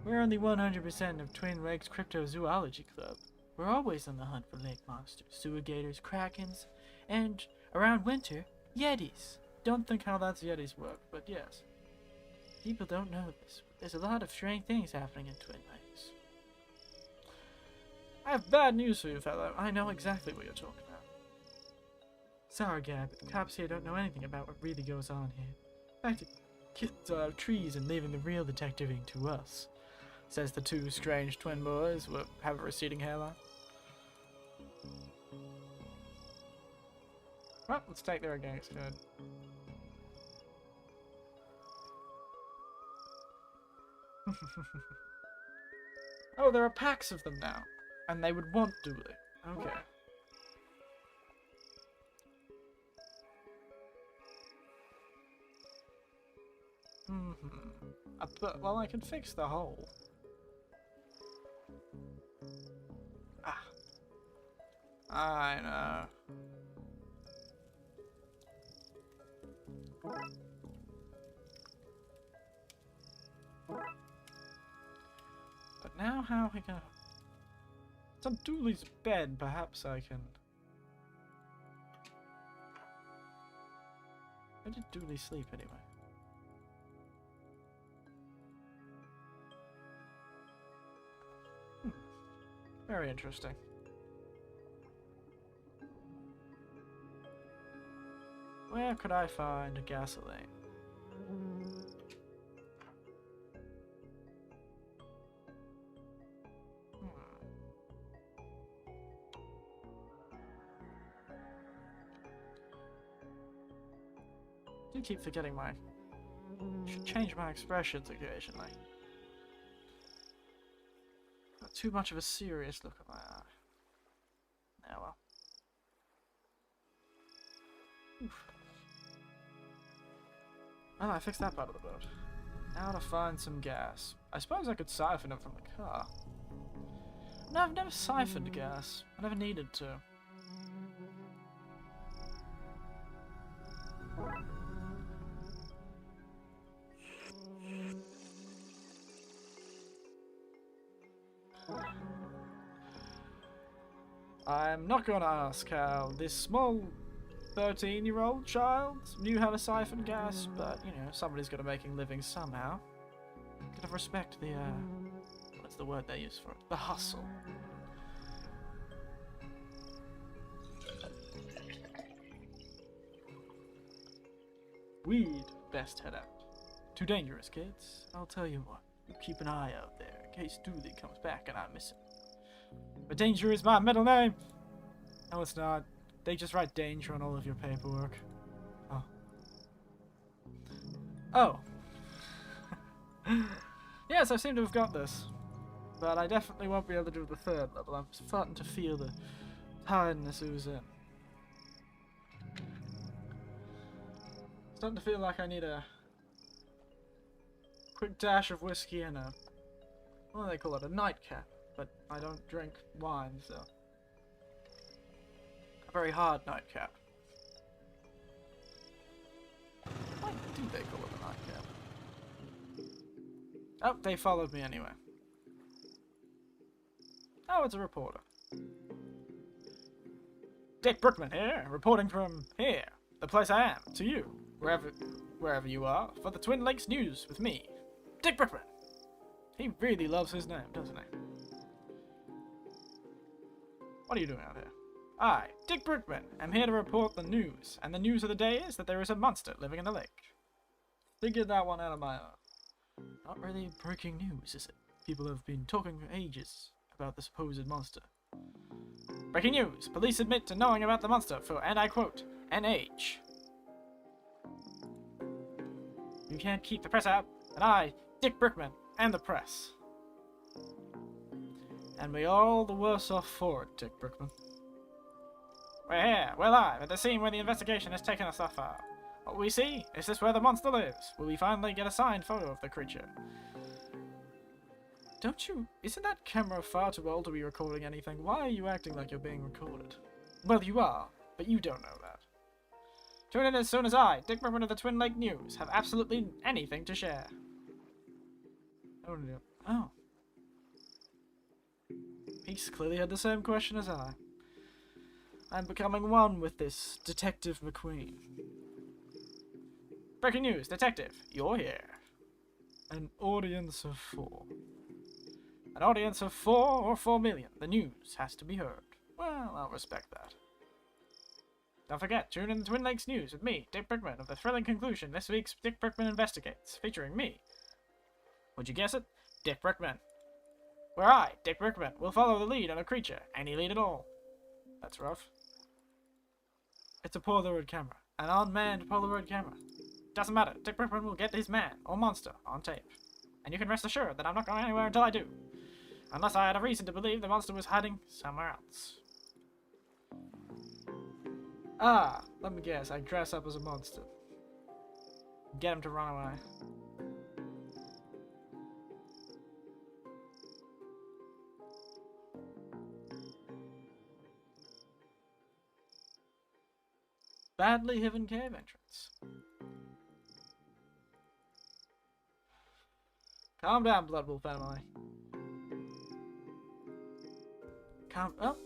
[SPEAKER 1] We're on the 100% of Twin Lakes Cryptozoology Club. We're always on the hunt for lake monsters, sewer gators, krakens, and, around winter, yetis. Don't think how that's yetis work, but yes. People don't know this, but there's a lot of strange things happening in Twin Lakes. I have bad news for you, fellow. I know exactly what you're talking about. Sorry, Gab, but the cops here don't know anything about what really goes on here. In fact, kids are out of trees and leaving the real detectiving to us, says the two strange twin boys who have a receding hairline. Well, let's take their against good. Oh, there are packs of them now. And they would want Dooley. Okay. But, well, I can fix the hole. Ah. I know. But now how are we gonna... It's on Dooley's bed, perhaps I can... Where did Dooley sleep anyway? Very interesting. Where could I find gasoline? I do keep forgetting my... should change my expressions occasionally. Got too much of a serious look at my eye. Oh well. Oof. Well, I fixed that part of the boat. Now to find some gas. I suppose I could siphon it from the car. No, I've never siphoned gas. I never needed to. I'm not going to ask how this small 13-year-old child knew how to siphon gas, but, you know, somebody's got to make a living somehow. Gotta respect the, what's the word they use for it? The hustle. We'd best head out. Too dangerous, kids. I'll tell you what, you keep an eye out there in case Dooley comes back and I miss him. But Danger is my middle name! No, it's not. They just write Danger on all of your paperwork. Oh. Oh. Yes, I seem to have got this. But I definitely won't be able to do the third level. I'm starting to feel the tiredness ooze in. Starting to feel like I need a quick dash of whiskey and a... what do they call it? A nightcap. But I don't drink wine, so... a very hard nightcap. Why do they call it a nightcap? Oh, they followed me anyway. Oh, it's a reporter. Dick Brookman here, reporting from here, the place I am, to you, wherever you are, for the Twin Lakes News with me, Dick Brookman. He really loves his name, doesn't he? What are you doing out here? I, Dick Brookman, am here to report the news, and the news of the day is that there is a monster living in the lake. Figured that one out of my own. Not really breaking news, is it? People have been talking for ages about the supposed monster. Breaking news! Police admit to knowing about the monster for, and I quote, an age. You can't keep the press out, and I, Dick Brookman, am the press. And we are all the worse off for it, Dick Brookman. We're here, we're live, at the scene where the investigation has taken us so far. What we see? Is this where the monster lives? Will we finally get a signed photo of the creature? Isn't that camera far too old to be recording anything? Why are you acting like you're being recorded? Well, you are, but you don't know that. Tune in as soon as I, Dick Brookman of the Twin Lake News, have absolutely anything to share. Oh. He's clearly had the same question as I. I'm becoming one with this Detective McQueen.
[SPEAKER 2] Breaking news, detective, you're here.
[SPEAKER 1] An audience of 4.
[SPEAKER 2] An audience of 4 or 4 million. The news has to be heard.
[SPEAKER 1] Well, I'll respect that.
[SPEAKER 2] Don't forget, tune in to Twin Lakes News with me, Dick Brickman, of the thrilling conclusion this week's Dick Brickman Investigates, featuring me. Would you guess it? Dick Brickman. Where I, Dick Brickman, will follow the lead on a creature, any lead at all.
[SPEAKER 1] That's rough. It's a Polaroid camera. An unmanned Polaroid camera.
[SPEAKER 2] Doesn't matter, Dick Brickman will get his man, or monster, on tape. And you can rest assured that I'm not going anywhere until I do. Unless I had a reason to believe the monster was hiding somewhere else.
[SPEAKER 1] Ah, let me guess, I dress up as a monster. Get him to run away. Badly hidden cave entrance. Calm down, Blood Wolf family. Calm up.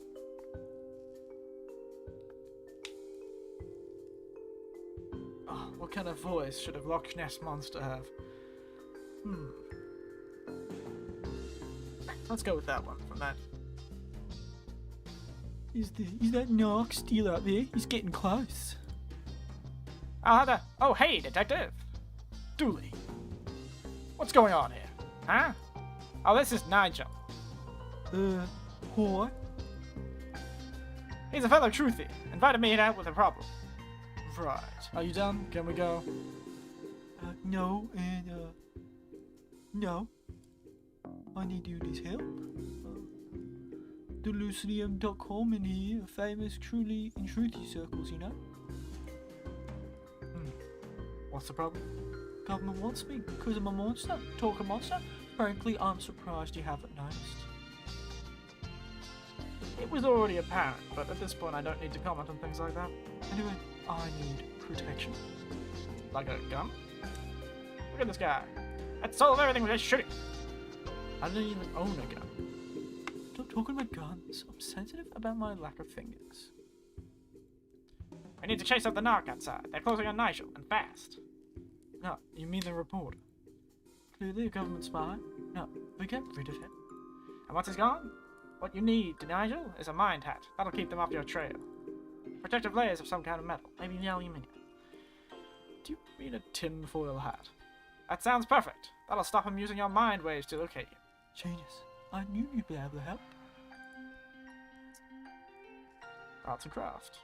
[SPEAKER 1] Oh, what kind of voice should a Loch Ness monster have? Let's go with that one from that. Is that Narc still out there? He's getting close.
[SPEAKER 2] Oh, hey, detective.
[SPEAKER 1] Dooley.
[SPEAKER 2] What's going on here? Huh? Oh, this is Nigel.
[SPEAKER 1] What?
[SPEAKER 2] He's a fellow truthy. Invited me out with a problem.
[SPEAKER 1] Right. Are you done? Can we go? No, and, no. I need you this help. Delucidium.com in here, famous truly in truthy circles, you know? What's the problem? Government wants me because I'm a monster. Talk a monster? Frankly, I'm surprised you haven't noticed.
[SPEAKER 2] It was already apparent, but at this point I don't need to comment on things like that.
[SPEAKER 1] Anyway, I need protection.
[SPEAKER 2] Like a gun? Look at this guy. I'd solve everything with just shooting.
[SPEAKER 1] I don't even own a gun. Stop talking about guns. I'm sensitive about my lack of fingers.
[SPEAKER 2] We need to chase up the narc outside. They're closing on Nigel, and fast.
[SPEAKER 1] No, you mean the reporter? Clearly a government spy? No, we get rid of him.
[SPEAKER 2] And once he's gone, what you need, Nigel, is a mind hat. That'll keep them off your trail. Protective layers of some kind of metal, maybe the aluminium.
[SPEAKER 1] Do you mean a tinfoil hat?
[SPEAKER 2] That sounds perfect. That'll stop him using your mind waves to locate you.
[SPEAKER 1] Genius. I knew you'd be able to help. Arts and craft.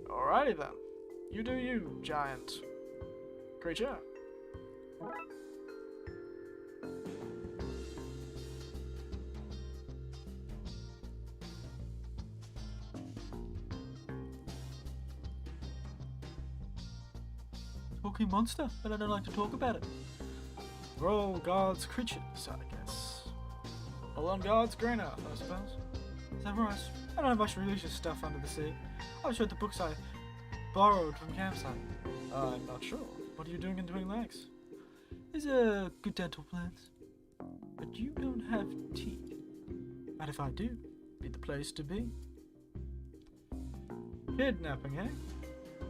[SPEAKER 1] Alrighty then. You do you, giant creature. Talking monster, but I don't like to talk about it. We're all God's creatures, I guess. All on God's green earth, I suppose. Is that right? I don't have much religious stuff under the sea. I just read the books I borrowed from campsite. I'm not sure. What are you doing in Twin Lakes? There's a good dental plans. But you don't have teeth. But if I do, be the place to be. Kidnapping, eh?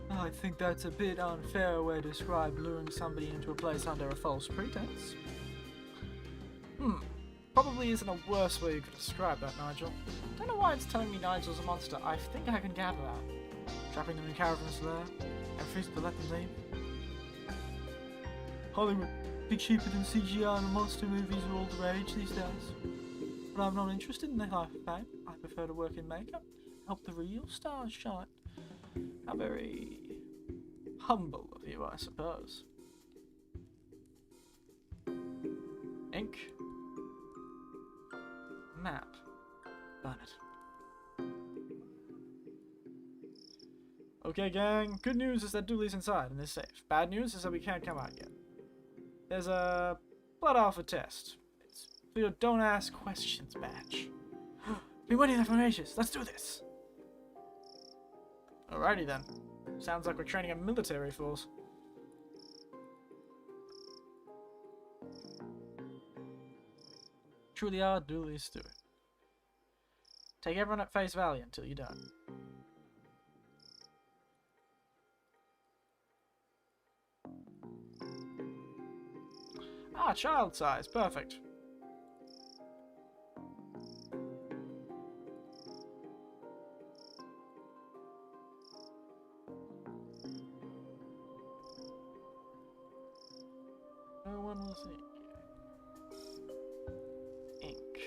[SPEAKER 1] I think that's a bit unfair way to describe luring somebody into a place under a false pretense. Probably isn't a worse way you could describe that, Nigel. Don't know why it's telling me Nigel's a monster. I think I can gather that. Trapping them in caravans there, and refusing to let them leave. Hollywood, big cheaper than CGI and monster movies are all the rage these days. But I'm not interested in the life of fame. I prefer to work in makeup, help the real stars shine. How very humble of you, I suppose. Ink. Map. Burn it. Okay, gang. Good news is that Dooley's inside and is safe. Bad news is that we can't come out yet. There's a blood alpha test. It's for your don't ask questions badge.
[SPEAKER 2] Been waiting there for ages. Let's do this.
[SPEAKER 1] Alrighty then.
[SPEAKER 2] Sounds like we're training a military force.
[SPEAKER 1] Truly are, duly Stewart.
[SPEAKER 2] Take everyone at face value until you're done.
[SPEAKER 1] Ah, child size. Perfect. No one will see. Ink.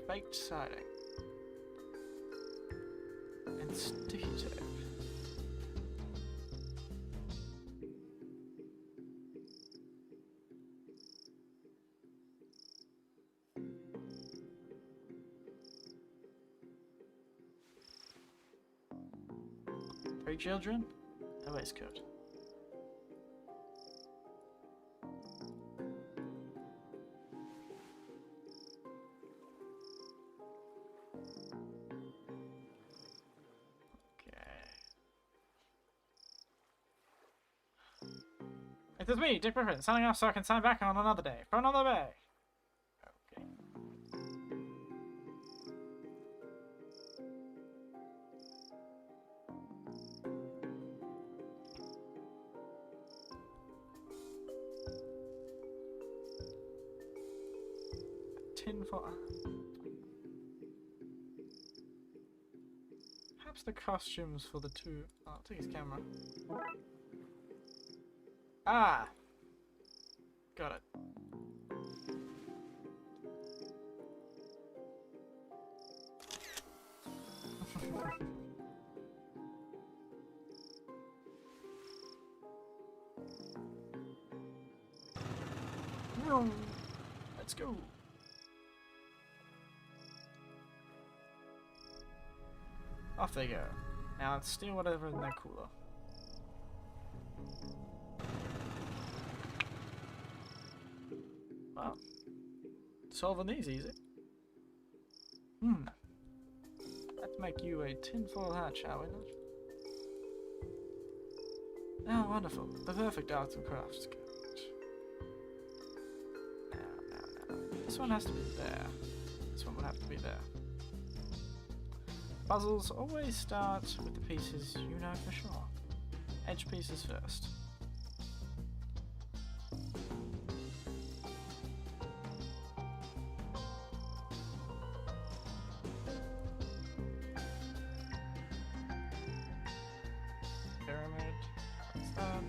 [SPEAKER 1] Faked siding. And sticky tape. Three children, a waistcoat.
[SPEAKER 2] It is me, Dick Griffin, signing off so I can sign back on another day. For another day. Okay.
[SPEAKER 1] Tin for. Perhaps the costumes for the two. Oh, I'll take his camera. Ah! Got it. Let's go. Off they go. Now let's steal whatever in their cooler. Wow. Solving these easy. Let's make you a tinfoil hat, shall we not? Oh, wonderful. The perfect arts and crafts kit. Now. This one has to be there. This one would have to be there. Puzzles always start with the pieces you know for sure. Edge pieces first. Pyramid. What's that?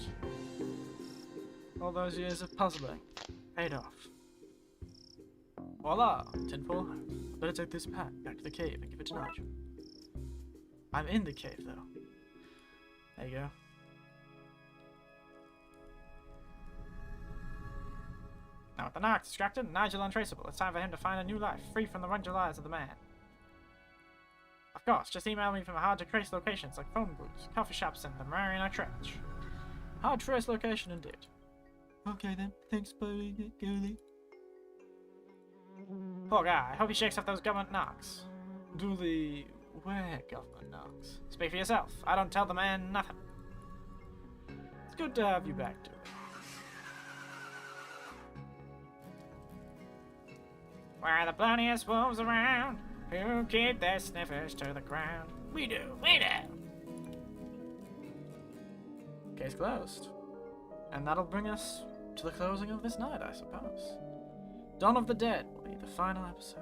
[SPEAKER 1] All those years of puzzling paid off. Voila! Tinfoil hat. Better take this pack back to the cave and give it to Nigel. I'm in the cave, though. There you go.
[SPEAKER 2] Now with the Narc distracted and Nigel untraceable, it's time for him to find a new life, free from the wrongful eyes of the man. Of course, just email me from hard-to-trace locations like phone booths, coffee shops, and the Marina Trench.
[SPEAKER 1] Hard-to-trace location, indeed. Okay then, thanks, buddy. Goody.
[SPEAKER 2] Poor guy, I hope he shakes off those government knocks.
[SPEAKER 1] Duly. Where government knocks?
[SPEAKER 2] Speak for yourself. I don't tell the man nothing.
[SPEAKER 1] It's good to have you back, Dewey.
[SPEAKER 2] Where the bloodiest wolves around, who keep their sniffers to the ground. We do.
[SPEAKER 1] Case closed. And that'll bring us to the closing of this night, I suppose. Dawn of the Dead will be the final episode.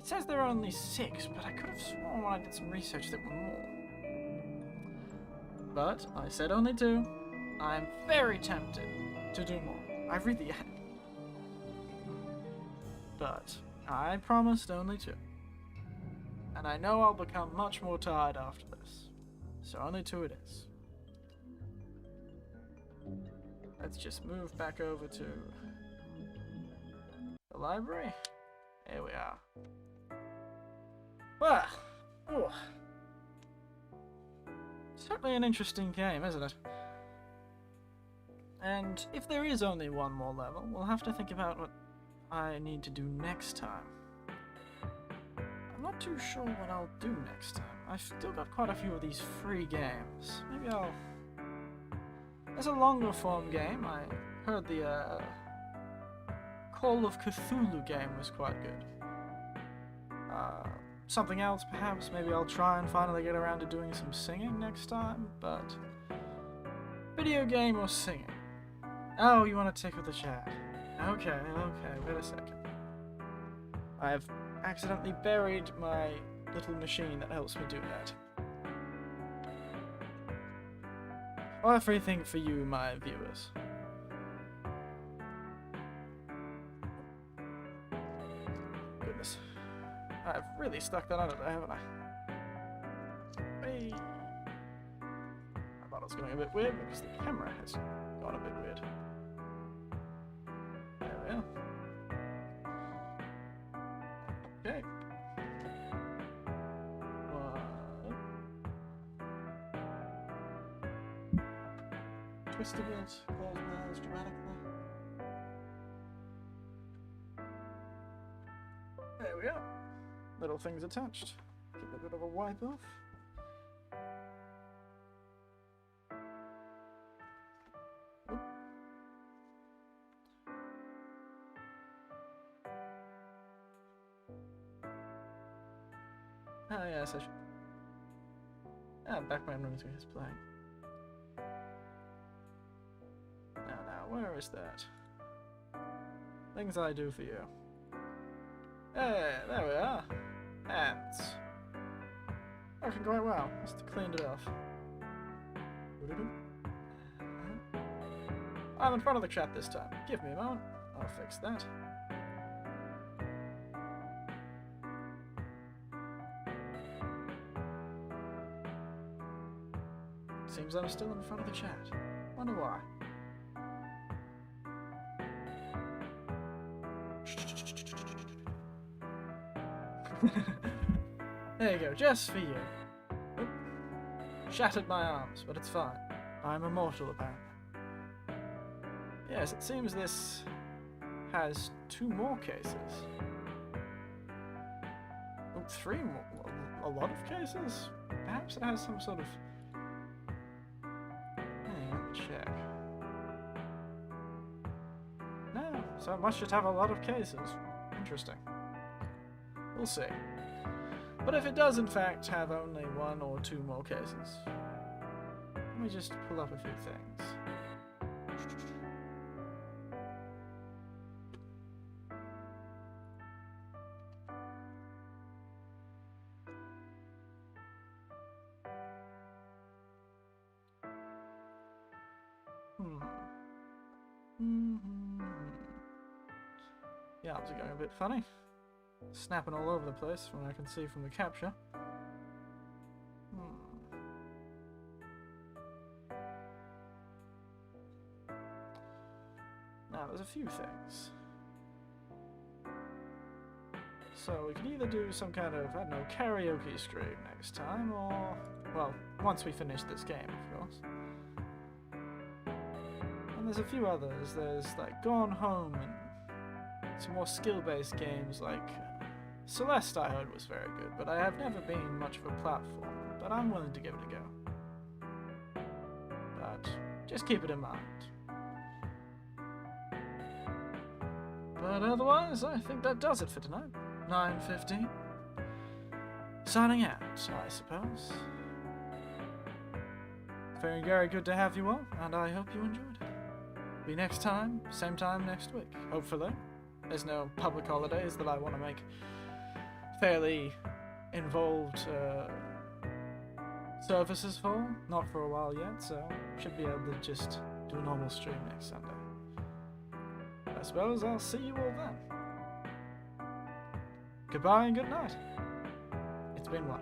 [SPEAKER 1] It says there are only 6, but I could have sworn when I did some research there were more. But I said only 2. I am very tempted to do more. I really am. But I promised only 2. And I know I'll become much more tired after this. So only 2 it is. Let's just move back over to the library. Here we are. Well, certainly an interesting game, isn't it? And if there is only one more level, we'll have to think about what I need to do next time. I'm not too sure what I'll do next time. I've still got quite a few of these free games. Maybe I'll... There's a longer form game. I heard the Call of Cthulhu game was quite good. Something else perhaps. Maybe I'll try and finally get around to doing some singing next time, but... Video game or singing? Oh, you want to tickle the chat. Okay, wait a second. I have accidentally buried my little machine that helps me do that. Everything for you, my viewers. Goodness. I've really stuck that under there, haven't I? Hey. I thought it was going a bit weird because the camera has gone a bit weird. There we are. Okay. Twist a bit, close my eyes dramatically. There we are. Little things attached. Give it a bit of a wipe off. Oop. Oh yes, I should. Background music is playing. Now, where is that? Things I do for you. Hey, there we are. Hands. Working quite well. Just cleaned it off. I'm in front of the chat this time. Give me a moment. I'll fix that. Seems I'm still in front of the chat. Wonder why. There you go, just for you. Oop. Shattered my arms, but it's fine. I'm immortal, apparently. Yes, it seems this has 2 more cases. Oh, 3 more. A lot of cases? Perhaps it has some sort of... let me check. No, so it must just have a lot of cases. Interesting. We'll see. But if it does in fact have only 1 or 2 more cases, let me just pull up a few things. Yeah, arms are going a bit funny. Snapping all over the place from what I can see from the capture. Now, there's a few things. So, we could either do some kind of, I don't know, karaoke stream next time, or... Well, once we finish this game, of course. And there's a few others. There's, like, Gone Home, and some more skill-based games, like... Celeste, I heard, was very good, but I have never been much of a platformer, but I'm willing to give it a go. But just keep it in mind. But otherwise, I think that does it for tonight. 9:15. Signing out, I suppose. Very, very good to have you all, and I hope you enjoyed it. Be next time, same time next week, hopefully. There's no public holidays that I want to make fairly involved services for. Not for a while yet, so should be able to just do a normal stream next Sunday. I suppose I'll see you all then. Goodbye and good night. It's been what?